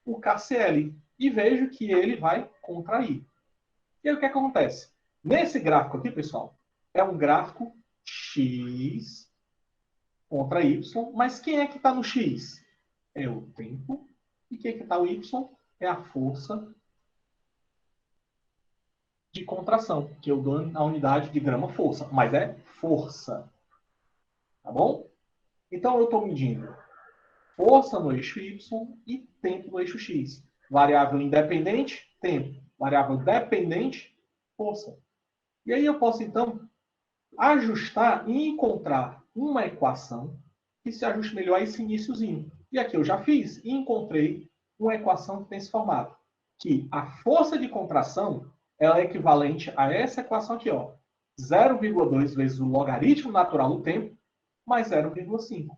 o KCL, e vejo que ele vai contrair. E aí o que acontece? Nesse gráfico aqui, pessoal, é um gráfico X contra Y, mas quem é que está no X? É o tempo. E quem é que está no Y? É a força de contração, que eu dou na unidade de grama-força, mas é força. Tá bom? Então eu estou medindo força no eixo Y e tempo no eixo X. Variável independente, tempo. Variável dependente, força. E aí eu posso, então, ajustar e encontrar uma equação que se ajuste melhor a esse iniciozinho. E aqui eu já fiz e encontrei uma equação que tem esse formato. Que a força de contração ela é equivalente a essa equação aqui, ó. 0,2 vezes o logaritmo natural do tempo mais 0,5.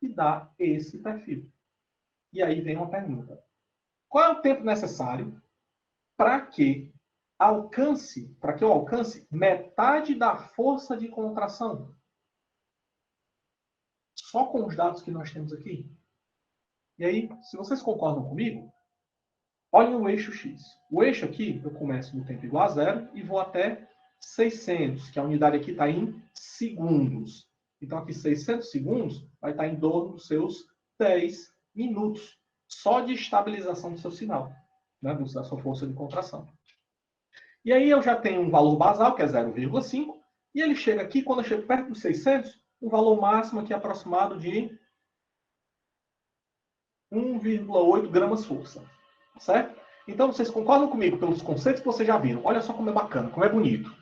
E dá esse perfil. E aí vem uma pergunta. Qual é o tempo necessário para que eu alcance metade da força de contração? Só com os dados que nós temos aqui. E aí, se vocês concordam comigo, olhem o eixo X. O eixo aqui, eu começo no tempo igual a 0 e vou até 600, que a unidade aqui está em segundos. Então, aqui 600 segundos vai estar em torno dos seus 10 minutos, só de estabilização do seu sinal, né, da sua força de contração. E aí eu já tenho um valor basal, que é 0,5, e ele chega aqui, quando eu chego perto dos 600, um valor máximo aqui aproximado de 1,8 gramas força. Certo? Então, vocês concordam comigo pelos conceitos que vocês já viram? Olha só como é bacana, como é bonito.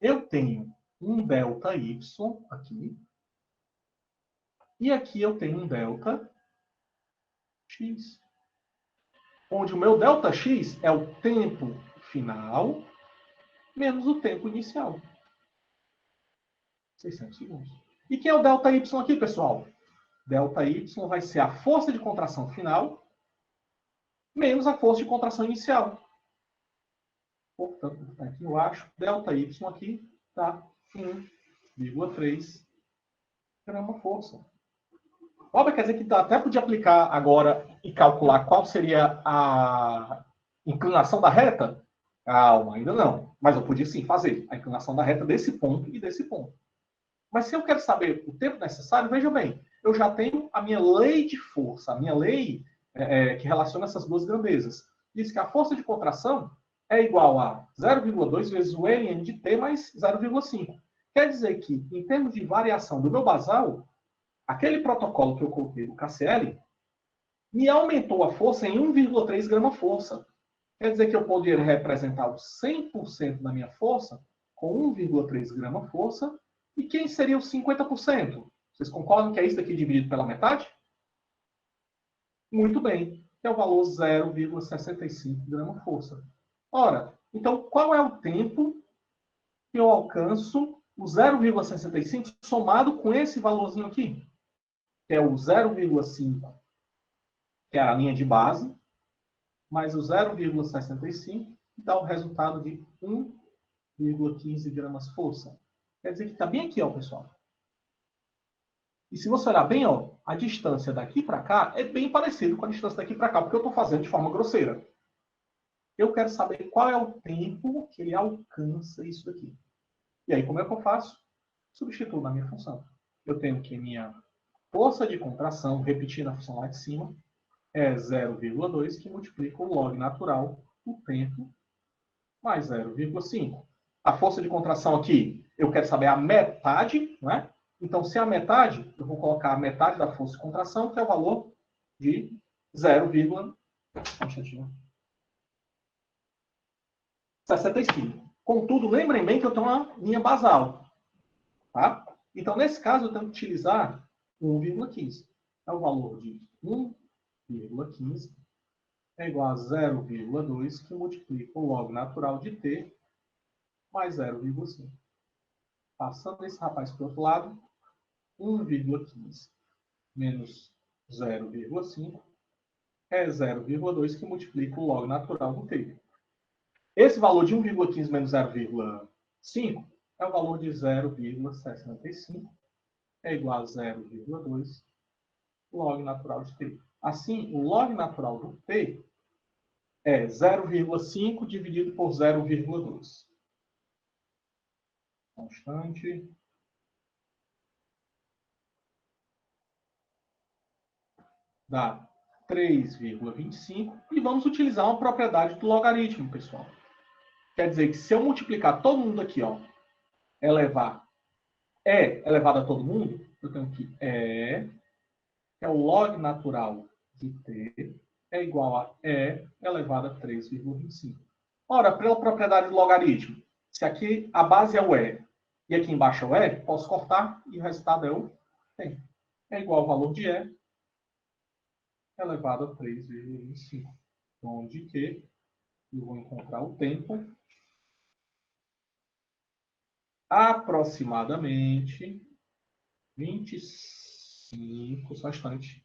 Eu tenho um delta Y aqui, e aqui eu tenho um delta X. Onde o meu delta X é o tempo final menos o tempo inicial. 600 segundos. E quem é o delta Y aqui, pessoal? Delta Y vai ser a força de contração final menos a força de contração inicial. Portanto, aqui eu acho, delta Y aqui está 1,3 grama-força. Óbvio, quer dizer que até podia aplicar agora e calcular qual seria a inclinação da reta? Calma, ainda não. Mas eu podia sim fazer a inclinação da reta desse ponto e desse ponto. Mas se eu quero saber o tempo necessário, veja bem, eu já tenho a minha lei de força, a minha lei que relaciona essas duas grandezas. Diz que a força de contração é igual a 0,2 vezes o ln de t mais 0,5. Quer dizer que, em termos de variação do meu basal, aquele protocolo que eu coloquei do KCL me aumentou a força em 1,3 grama-força. Quer dizer que eu poderia representar o 100% da minha força com 1,3 grama-força. E quem seria os 50%? Vocês concordam que é isso aqui dividido pela metade? Muito bem, que é o valor 0,65 grama-força. Ora, então qual é o tempo que eu alcanço o 0,65 somado com esse valorzinho aqui? Que é o 0,5, que é a linha de base, mais o 0,65, que dá o resultado de 1,15 gramas-força. Quer dizer que está bem aqui, ó, pessoal. E se você olhar bem, ó, a distância daqui para cá é bem parecido com a distância daqui para cá, porque eu estou fazendo de forma grosseira. Eu quero saber qual é o tempo que ele alcança isso daqui. E aí, como é que eu faço? Substituo na minha função. Eu tenho que minha força de contração, repetindo a função lá de cima, é 0,2, que multiplica o log natural, o tempo, mais 0,5. A força de contração aqui, eu quero saber a metade, não é? Então, se é a metade, eu vou colocar a metade da força de contração, que é o valor de 0,65. Contudo, lembrem bem que eu tenho uma linha basal. Tá? Então, nesse caso, eu tenho que utilizar 1,15. é o valor de 1,15 é igual a 0,2 que multiplica o log natural de t mais 0,5. Passando esse rapaz para o outro lado, 1,15 menos 0,5 é 0,2 que multiplica o log natural do t. Esse valor de 1,15 menos 0,5 é o valor de 0,65, é igual a 0,2 log natural de t. Assim, o log natural do t é 0,5 dividido por 0,2. Constante. Dá 3,25. E vamos utilizar uma propriedade do logaritmo, pessoal. Quer dizer que se eu multiplicar todo mundo aqui, ó, elevar E elevado a todo mundo, eu tenho que E, que é o log natural de t, é igual a E elevado a 3,25. Ora, pela propriedade do logaritmo, se aqui a base é o E e aqui embaixo é o E, posso cortar e o resultado é o T. É igual ao valor de E elevado a 3,25. Onde que eu vou encontrar o tempo aproximadamente 25, só um instante.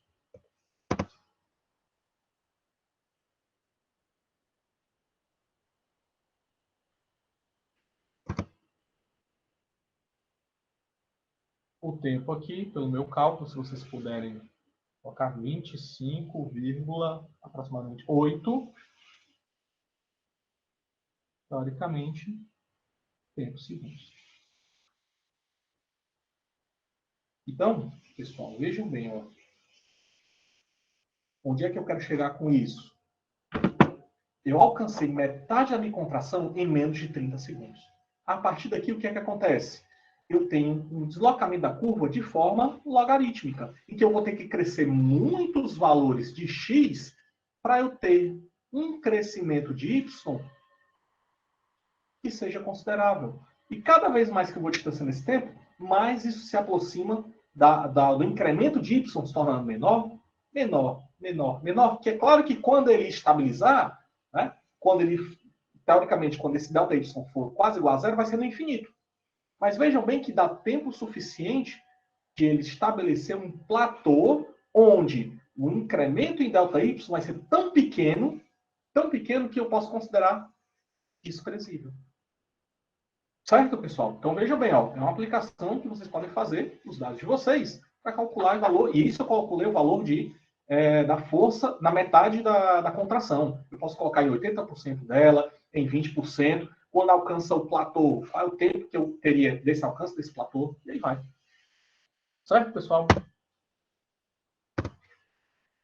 O tempo aqui, pelo meu cálculo, se vocês puderem colocar 25, aproximadamente 8, teoricamente, tempo segundos. Então, pessoal, vejam bem, ó. Onde é que eu quero chegar com isso? Eu alcancei metade da minha contração em menos de 30 segundos. A partir daqui, o que é que acontece? Eu tenho um deslocamento da curva de forma logarítmica, em que eu vou ter que crescer muitos valores de x para eu ter um crescimento de y que seja considerável. E cada vez mais que eu vou distanciando esse tempo, mais isso se aproxima do incremento de y se tornando menor, menor. Porque é claro que quando ele estabilizar, né, teoricamente, quando esse ΔY for quase igual a zero, vai ser no infinito. Mas vejam bem que dá tempo suficiente de ele estabelecer um platô onde o incremento em ΔY vai ser tão pequeno que eu posso considerar desprezível. Certo, pessoal? Então, vejam bem, ó, é uma aplicação que vocês podem fazer nos dados de vocês para calcular o valor. E isso eu calculei o valor da força na metade da contração. Eu posso colocar em 80% dela, em 20%. Quando alcança o platô, qual é o tempo que eu teria desse alcance desse platô? E aí vai. Certo, pessoal?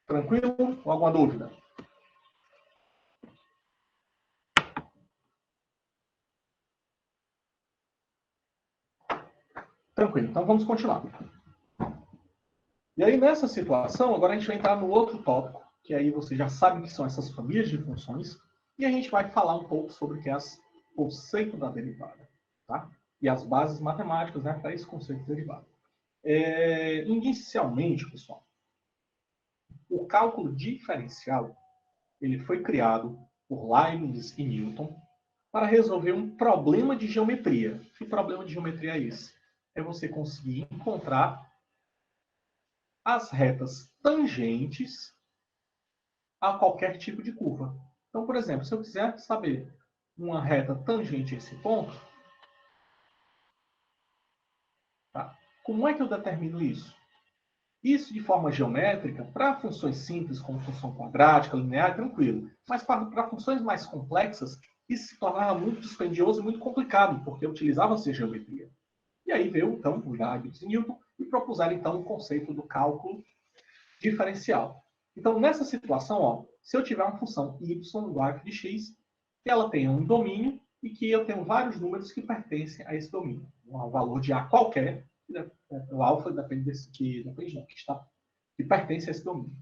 Tranquilo? Ou alguma dúvida? Tranquilo. Então, vamos continuar. E aí, nessa situação, agora a gente vai entrar no outro tópico, que aí você já sabe que são essas famílias de funções, e a gente vai falar um pouco sobre o que é o conceito da derivada, tá? E as bases matemáticas, né, para esse conceito de derivada. Inicialmente, pessoal, o cálculo diferencial ele foi criado por Leibniz e Newton para resolver um problema de geometria. Que problema de geometria é esse? É você conseguir encontrar as retas tangentes a qualquer tipo de curva. Então, por exemplo, se eu quiser saber uma reta tangente a esse ponto, tá? Como é que eu determino isso? Isso de forma geométrica, para funções simples, como função quadrática, linear, tranquilo. Mas para funções mais complexas, isso se tornava muito dispendioso e muito complicado, porque utilizava-se a geometria. E aí veio, então, o Leibniz e Newton e propuseram, então, o conceito do cálculo diferencial. Então, nessa situação, ó, se eu tiver uma função y igual a f de x, que ela tenha um domínio e que eu tenho vários números que pertencem a esse domínio. Um valor de a qualquer, o alfa depende que pertence a esse domínio.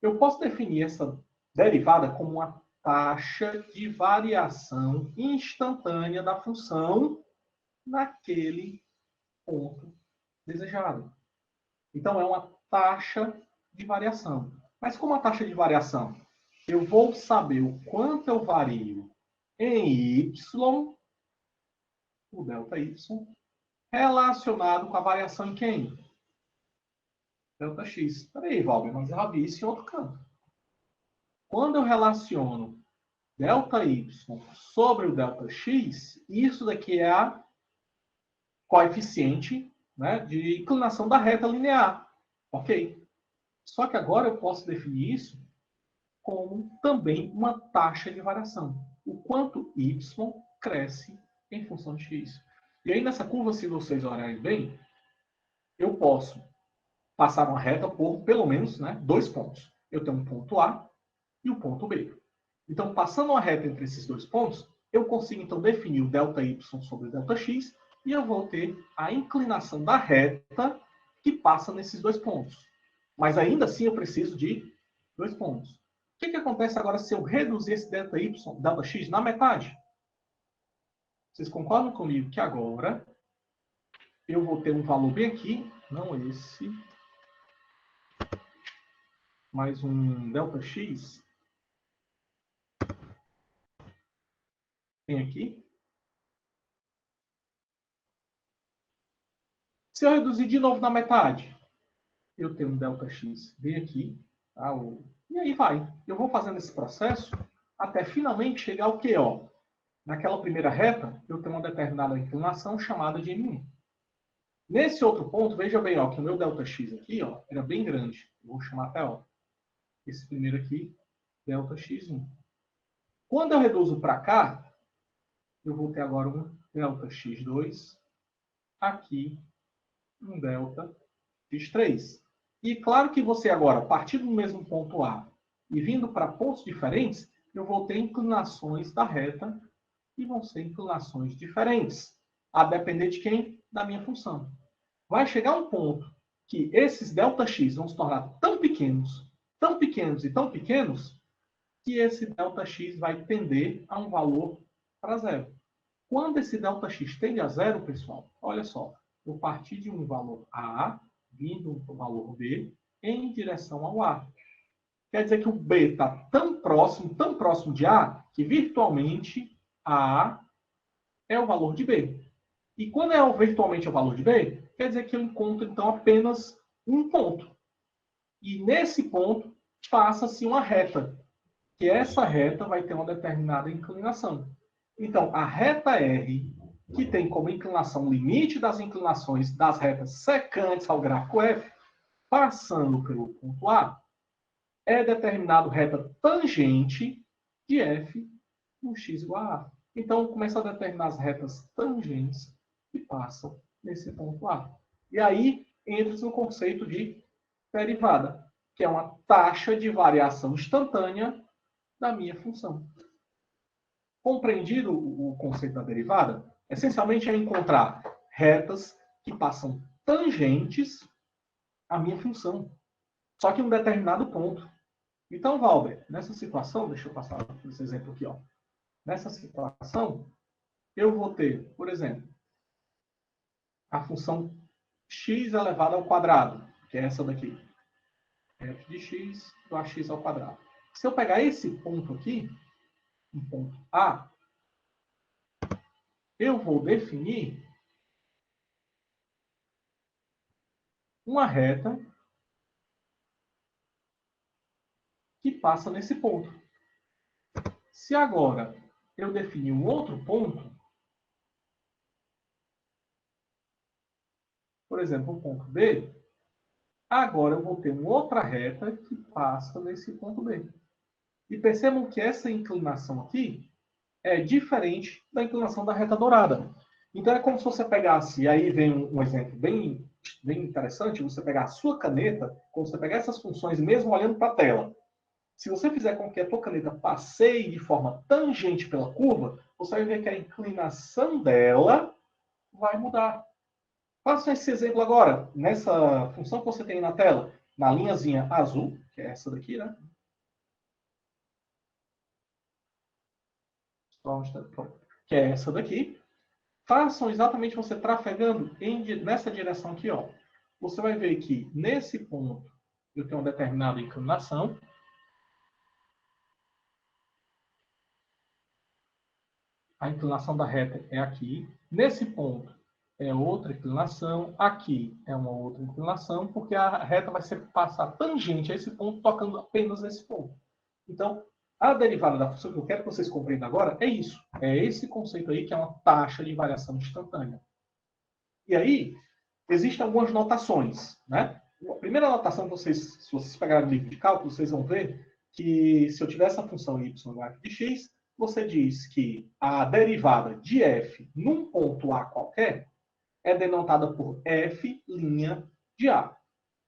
Eu posso definir essa derivada como uma taxa de variação instantânea da função naquele ponto desejado. Então, é uma taxa de variação. Mas como a taxa de variação? Eu vou saber o quanto eu vario em y, o ΔY, relacionado com a variação em quem? Δx. Espera aí, Valber, mas eu já vi isso em outro canto. Quando eu relaciono ΔY sobre o Δx, isso daqui é a coeficiente, né, de inclinação da reta linear. Ok? Só que agora eu posso definir isso como também uma taxa de variação. O quanto y cresce em função de x. E aí nessa curva, se vocês olharem bem, eu posso passar uma reta por pelo menos, né, 2 pontos. Eu tenho um ponto A e o ponto B. Então, passando uma reta entre esses 2 pontos, eu consigo então definir o ΔY sobre o Δx e eu vou ter a inclinação da reta que passa nesses 2 pontos. Mas ainda assim eu preciso de 2 pontos. O que acontece agora se eu reduzir esse Δx na metade? Vocês concordam comigo que agora eu vou ter um valor bem aqui, não esse, mais um Δx, bem aqui. Se eu reduzir de novo na metade, eu tenho um Δx bem aqui, tá? E aí vai. Eu vou fazendo esse processo até finalmente chegar ao quê? Ó? Naquela primeira reta, eu tenho uma determinada inclinação chamada de M1. Nesse outro ponto, veja bem, ó, que o meu Δx aqui, ó, era bem grande. Eu vou chamar até, ó, esse primeiro aqui, Δx1. Quando eu reduzo para cá, eu vou ter agora um Δx2, aqui um Δx3. E claro que você agora, a partir do mesmo ponto A e vindo para pontos diferentes, eu vou ter inclinações da reta e vão ser inclinações diferentes, a depender de quem? Da minha função. Vai chegar um ponto que esses Δx vão se tornar tão pequenos e tão pequenos, que esse Δx vai tender a um valor para zero. Quando esse Δx tende a zero, pessoal, olha só, eu parti de um valor A, vindo para o valor B, em direção ao A. Quer dizer que o B está tão próximo de A, que virtualmente A é o valor de B. E quando é virtualmente o valor de B, quer dizer que eu encontro, então, apenas um ponto. E nesse ponto, passa-se uma reta, que essa reta vai ter uma determinada inclinação. Então, a reta R, que tem como inclinação limite das inclinações das retas secantes ao gráfico F, passando pelo ponto A, é determinado reta tangente de F no x igual a A. Então, começa a determinar as retas tangentes que passam nesse ponto A. E aí, entra no conceito de derivada, que é uma taxa de variação instantânea da minha função. Compreendido o conceito da derivada? Essencialmente é encontrar retas que passam tangentes à minha função, só que em um determinado ponto. Então, Valber, nessa situação, deixa eu passar esse exemplo aqui, ó. Nessa situação, eu vou ter, por exemplo, a função x elevado ao quadrado, que é essa daqui. F de x do ax ao quadrado. Se eu pegar esse ponto aqui, um ponto A, eu vou definir uma reta que passa nesse ponto. Se agora eu definir um outro ponto, por exemplo, o ponto B, agora eu vou ter uma outra reta que passa nesse ponto B. E percebam que essa inclinação aqui é diferente da inclinação da reta dourada. Então é como se você pegasse, e aí vem um exemplo bem interessante, você pegar a sua caneta, quando você pegar essas funções mesmo olhando para a tela. Se você fizer com que a tua caneta passeie de forma tangente pela curva, você vai ver que a inclinação dela vai mudar. Faça esse exemplo agora, nessa função que você tem na tela, na linhazinha azul, que é essa daqui, né? Que é essa daqui. Façam exatamente você trafegando nessa direção aqui, ó. Você vai ver que nesse ponto eu tenho uma determinada inclinação. A inclinação da reta é aqui. Nesse ponto é outra inclinação. Aqui é uma outra inclinação, porque a reta vai passar tangente a esse ponto, tocando apenas nesse ponto. Então, a derivada da função que eu quero que vocês compreendam agora é isso. É esse conceito aí que é uma taxa de variação instantânea. E aí, existem algumas notações, né? A primeira notação, se vocês pegarem o livro de cálculo, vocês vão ver que se eu tiver essa função y no f de x, você diz que a derivada de f num ponto A qualquer é denotada por f' de A.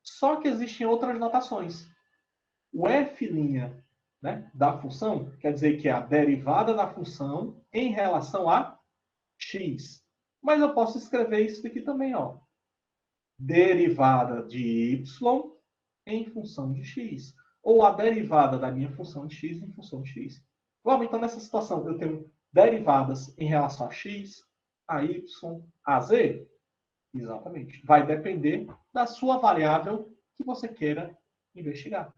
Só que existem outras notações. O f', né, da função quer dizer que é a derivada da função em relação a x. Mas eu posso escrever isso daqui também, ó. Derivada de y em função de x. Ou a derivada da minha função de x em função de x. Vamos, então, nessa situação, eu tenho derivadas em relação a x, a y, a z? Exatamente. Vai depender da sua variável que você queira investigar.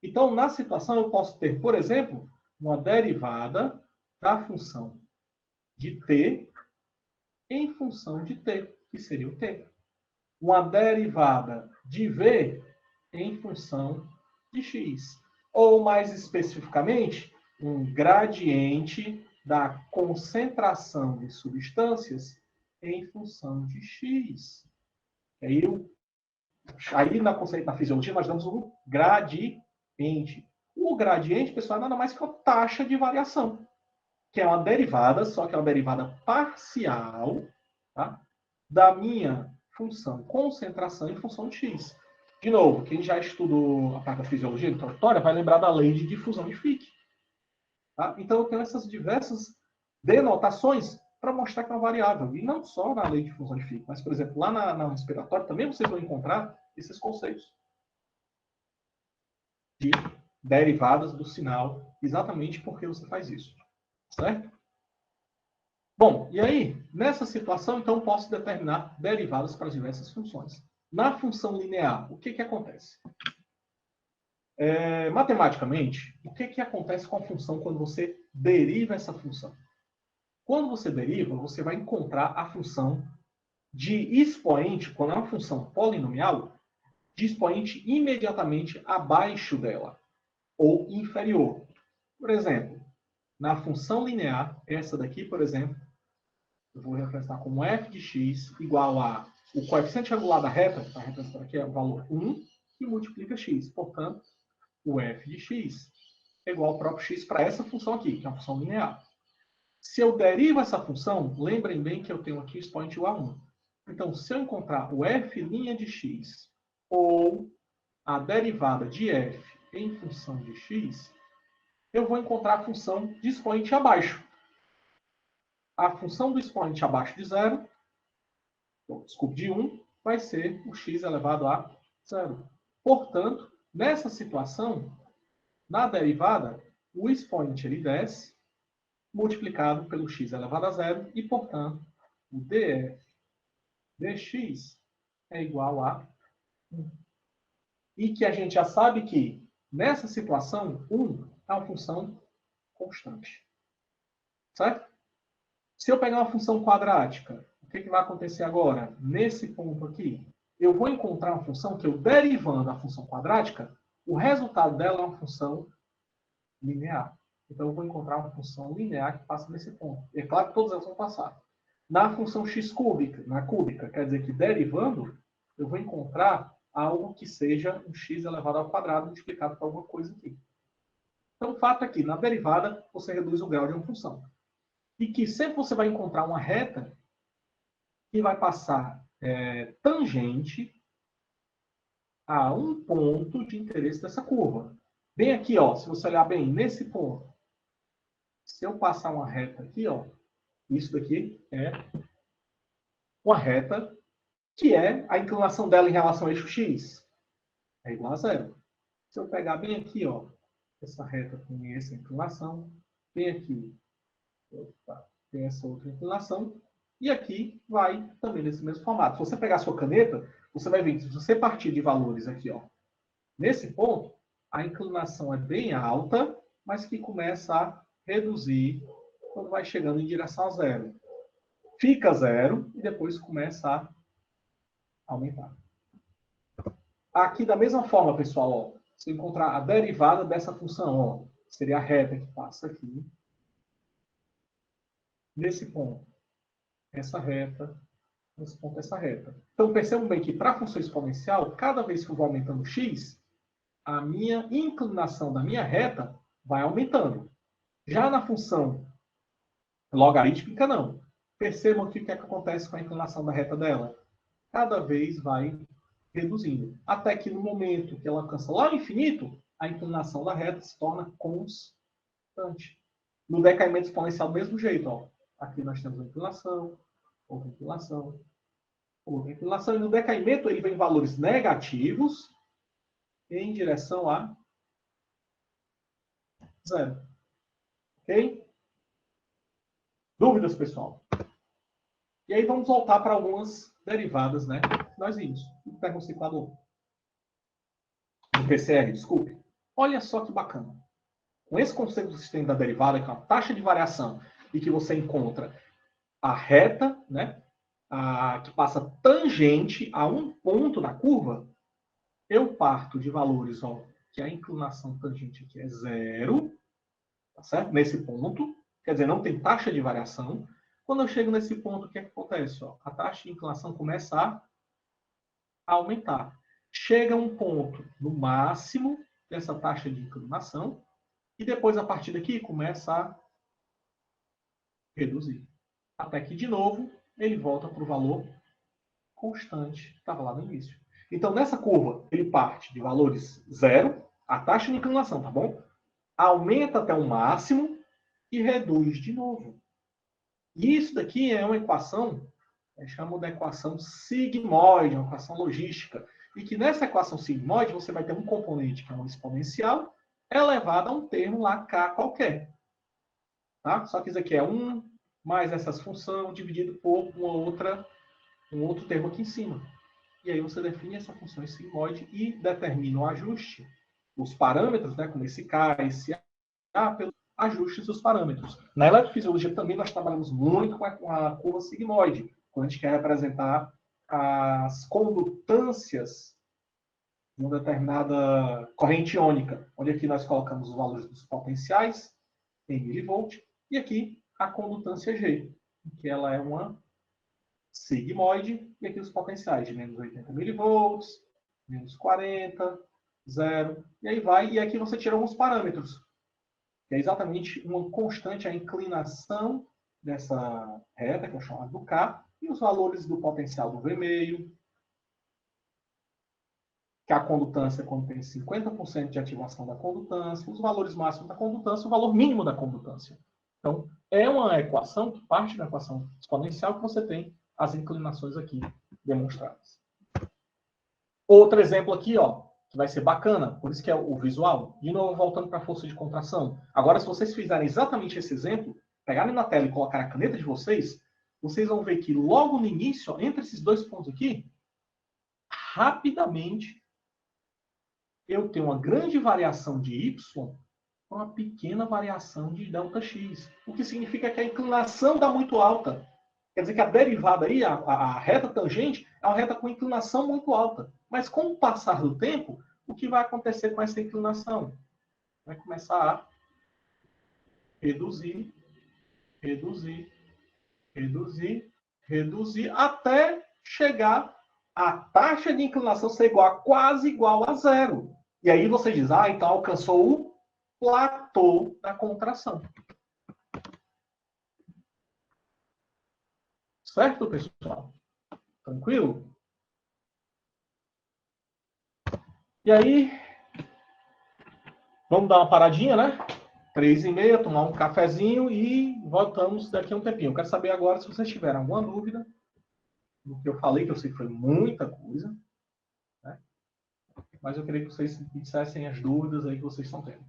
Então, na situação, eu posso ter, por exemplo, uma derivada da função de t em função de t, que seria o t. Uma derivada de v em função de x. Ou, mais especificamente, um gradiente da concentração de substâncias em função de x. Aí na fisiologia, nós damos um gradiente. O gradiente, pessoal, é nada mais que uma taxa de variação, que é uma derivada, só que é uma derivada parcial, tá, da minha função concentração em função de x. De novo, quem já estudou a parte da fisiologia introdutória vai lembrar da lei de difusão de Fick. Tá? Então, eu tenho essas diversas denotações para mostrar que é uma variável. E não só na lei de difusão de Fick, mas, por exemplo, lá na respiratória também vocês vão encontrar esses conceitos de derivadas do sinal, exatamente porque você faz isso. Certo? Bom, e aí, nessa situação, então, posso determinar derivadas para diversas funções. Na função linear, o que acontece? Matematicamente, o que acontece com a função quando você deriva essa função? Quando você deriva, você vai encontrar a função de expoente, quando é uma função polinomial, de expoente imediatamente abaixo dela, ou inferior. Por exemplo, na função linear, essa daqui, por exemplo, eu vou representar como f de x igual a o coeficiente angular da reta, está representando aqui é o valor 1, que multiplica x. Portanto, o f de x é igual ao próprio x para essa função aqui, que é uma função linear. Se eu derivo essa função, lembrem bem que eu tenho aqui expoente igual a 1. Então, se eu encontrar o f' de x ou a derivada de f em função de x, eu vou encontrar a função de expoente abaixo. A função do expoente abaixo de 0, desculpe, de 1, vai ser o x elevado a 0. Portanto, nessa situação, na derivada, o expoente ele desce, multiplicado pelo x elevado a 0, e, portanto, o df dx é igual a 1. E que a gente já sabe que, nessa situação, 1 é uma função constante. Certo? Se eu pegar uma função quadrática, o que vai acontecer agora? Nesse ponto aqui, eu vou encontrar uma função que eu, derivando a função quadrática, o resultado dela é uma função linear. Então, eu vou encontrar uma função linear que passa nesse ponto. E é claro que todas elas vão passar. Na função x cúbica, na cúbica, quer dizer que derivando, eu vou encontrar algo que seja um x elevado ao quadrado multiplicado por alguma coisa aqui. Então, o fato é que, na derivada, você reduz o grau de uma função. E que sempre você vai encontrar uma reta que vai passar tangente a um ponto de interesse dessa curva. Bem aqui, ó, se você olhar bem, nesse ponto, se eu passar uma reta aqui, ó, isso daqui é uma reta que é a inclinação dela em relação ao eixo x. É igual a 0. Se eu pegar bem aqui, ó, essa reta tem essa inclinação, bem aqui, tem essa outra inclinação, e aqui vai também nesse mesmo formato. Se você pegar a sua caneta, você vai ver que se você partir de valores aqui, ó, Nesse ponto, a inclinação é bem alta, mas que começa a reduzir quando vai chegando em direção a zero. Fica zero e depois começa a aumentar. Aqui, da mesma forma, pessoal, ó, se eu encontrar a derivada dessa função, ó, seria a reta que passa aqui. Nesse ponto, essa reta. Nesse ponto, essa reta. Então, percebam bem que para a função exponencial, cada vez que eu vou aumentando x, a minha inclinação da minha reta vai aumentando. Já na função logarítmica, não. Percebam aqui o que é que acontece com a inclinação da reta dela. Cada vez vai reduzindo. Até que no momento que ela alcança lá o infinito, a inclinação da reta se torna constante. No decaimento exponencial, do mesmo jeito. Ó. Aqui nós temos uma inclinação, outra inclinação, outra inclinação. E no decaimento ele vem em valores negativos em direção a zero. Ok? Dúvidas, pessoal? E aí vamos voltar para algumas derivadas, né? Nós vimos. Pega um ciclador. Um PCR, desculpe. Olha só que bacana. Com esse conceito do sistema da derivada, que é uma taxa de variação, e que você encontra a reta, né? Que passa tangente a um ponto da curva, eu parto de valores, ó, que a inclinação tangente aqui é zero, tá certo? Nesse ponto, quer dizer, não tem taxa de variação. Quando eu chego nesse ponto, o que acontece? Ó? A taxa de inclinação começa a aumentar. Chega a um ponto no máximo dessa taxa de inclinação e depois, a partir daqui, começa a reduzir. Até que, de novo, ele volta para o valor constante que estava lá no início. Então, nessa curva, ele parte de valores zero, a taxa de inclinação, tá bom? Aumenta até o máximo e reduz de novo. E isso daqui é uma equação, chamamos de equação sigmoide, uma equação logística. E que nessa equação sigmoide você vai ter um componente que é uma exponencial elevado a um termo lá k qualquer. Tá? Só que isso aqui é 1 mais essa função dividido por um outro termo aqui em cima. E aí você define essa função sigmoide e determina o ajuste, os parâmetros, né, como esse k, esse a, pelos ajustes dos parâmetros. Na eletrofisiologia também nós trabalhamos muito com a curva sigmoide, quando a gente quer representar as condutâncias de uma determinada corrente iônica, onde aqui nós colocamos os valores dos potenciais em milivolt, e aqui a condutância G, que ela é uma sigmoide, e aqui os potenciais de menos 80 milivolts, menos 40, 0, e aí vai, e aqui você tira alguns parâmetros, que é exatamente uma constante, a inclinação dessa reta, que é chamada do K, e os valores do potencial do V meio, que a condutância, quando tem 50% de ativação da condutância, os valores máximos da condutância, o valor mínimo da condutância. Então, é uma equação que parte da equação exponencial que você tem as inclinações aqui demonstradas. Outro exemplo aqui, ó, que vai ser bacana, por isso que é o visual. De novo, voltando para a força de contração. Agora, se vocês fizerem exatamente esse exemplo, pegarem na tela e colocar a caneta de vocês, vocês vão ver que logo no início, ó, entre esses dois pontos aqui, rapidamente, eu tenho uma grande variação de y com uma pequena variação de ΔX. O que significa que a inclinação está muito alta. Quer dizer que a derivada aí, a reta tangente, é uma reta com inclinação muito alta. Mas com o passar do tempo, o que vai acontecer com essa inclinação? Vai começar a reduzir, reduzir, reduzir, reduzir, até chegar a taxa de inclinação ser quase igual a zero. E aí você diz, então alcançou o platô da contração. Certo, pessoal? Tranquilo? E aí, vamos dar uma paradinha, né? 3h30, tomar um cafezinho e voltamos daqui a um tempinho. Eu quero saber agora se vocês tiverem alguma dúvida do que eu falei, que eu sei que foi muita coisa, né? Mas eu queria que vocês me dissessem as dúvidas aí que vocês estão tendo.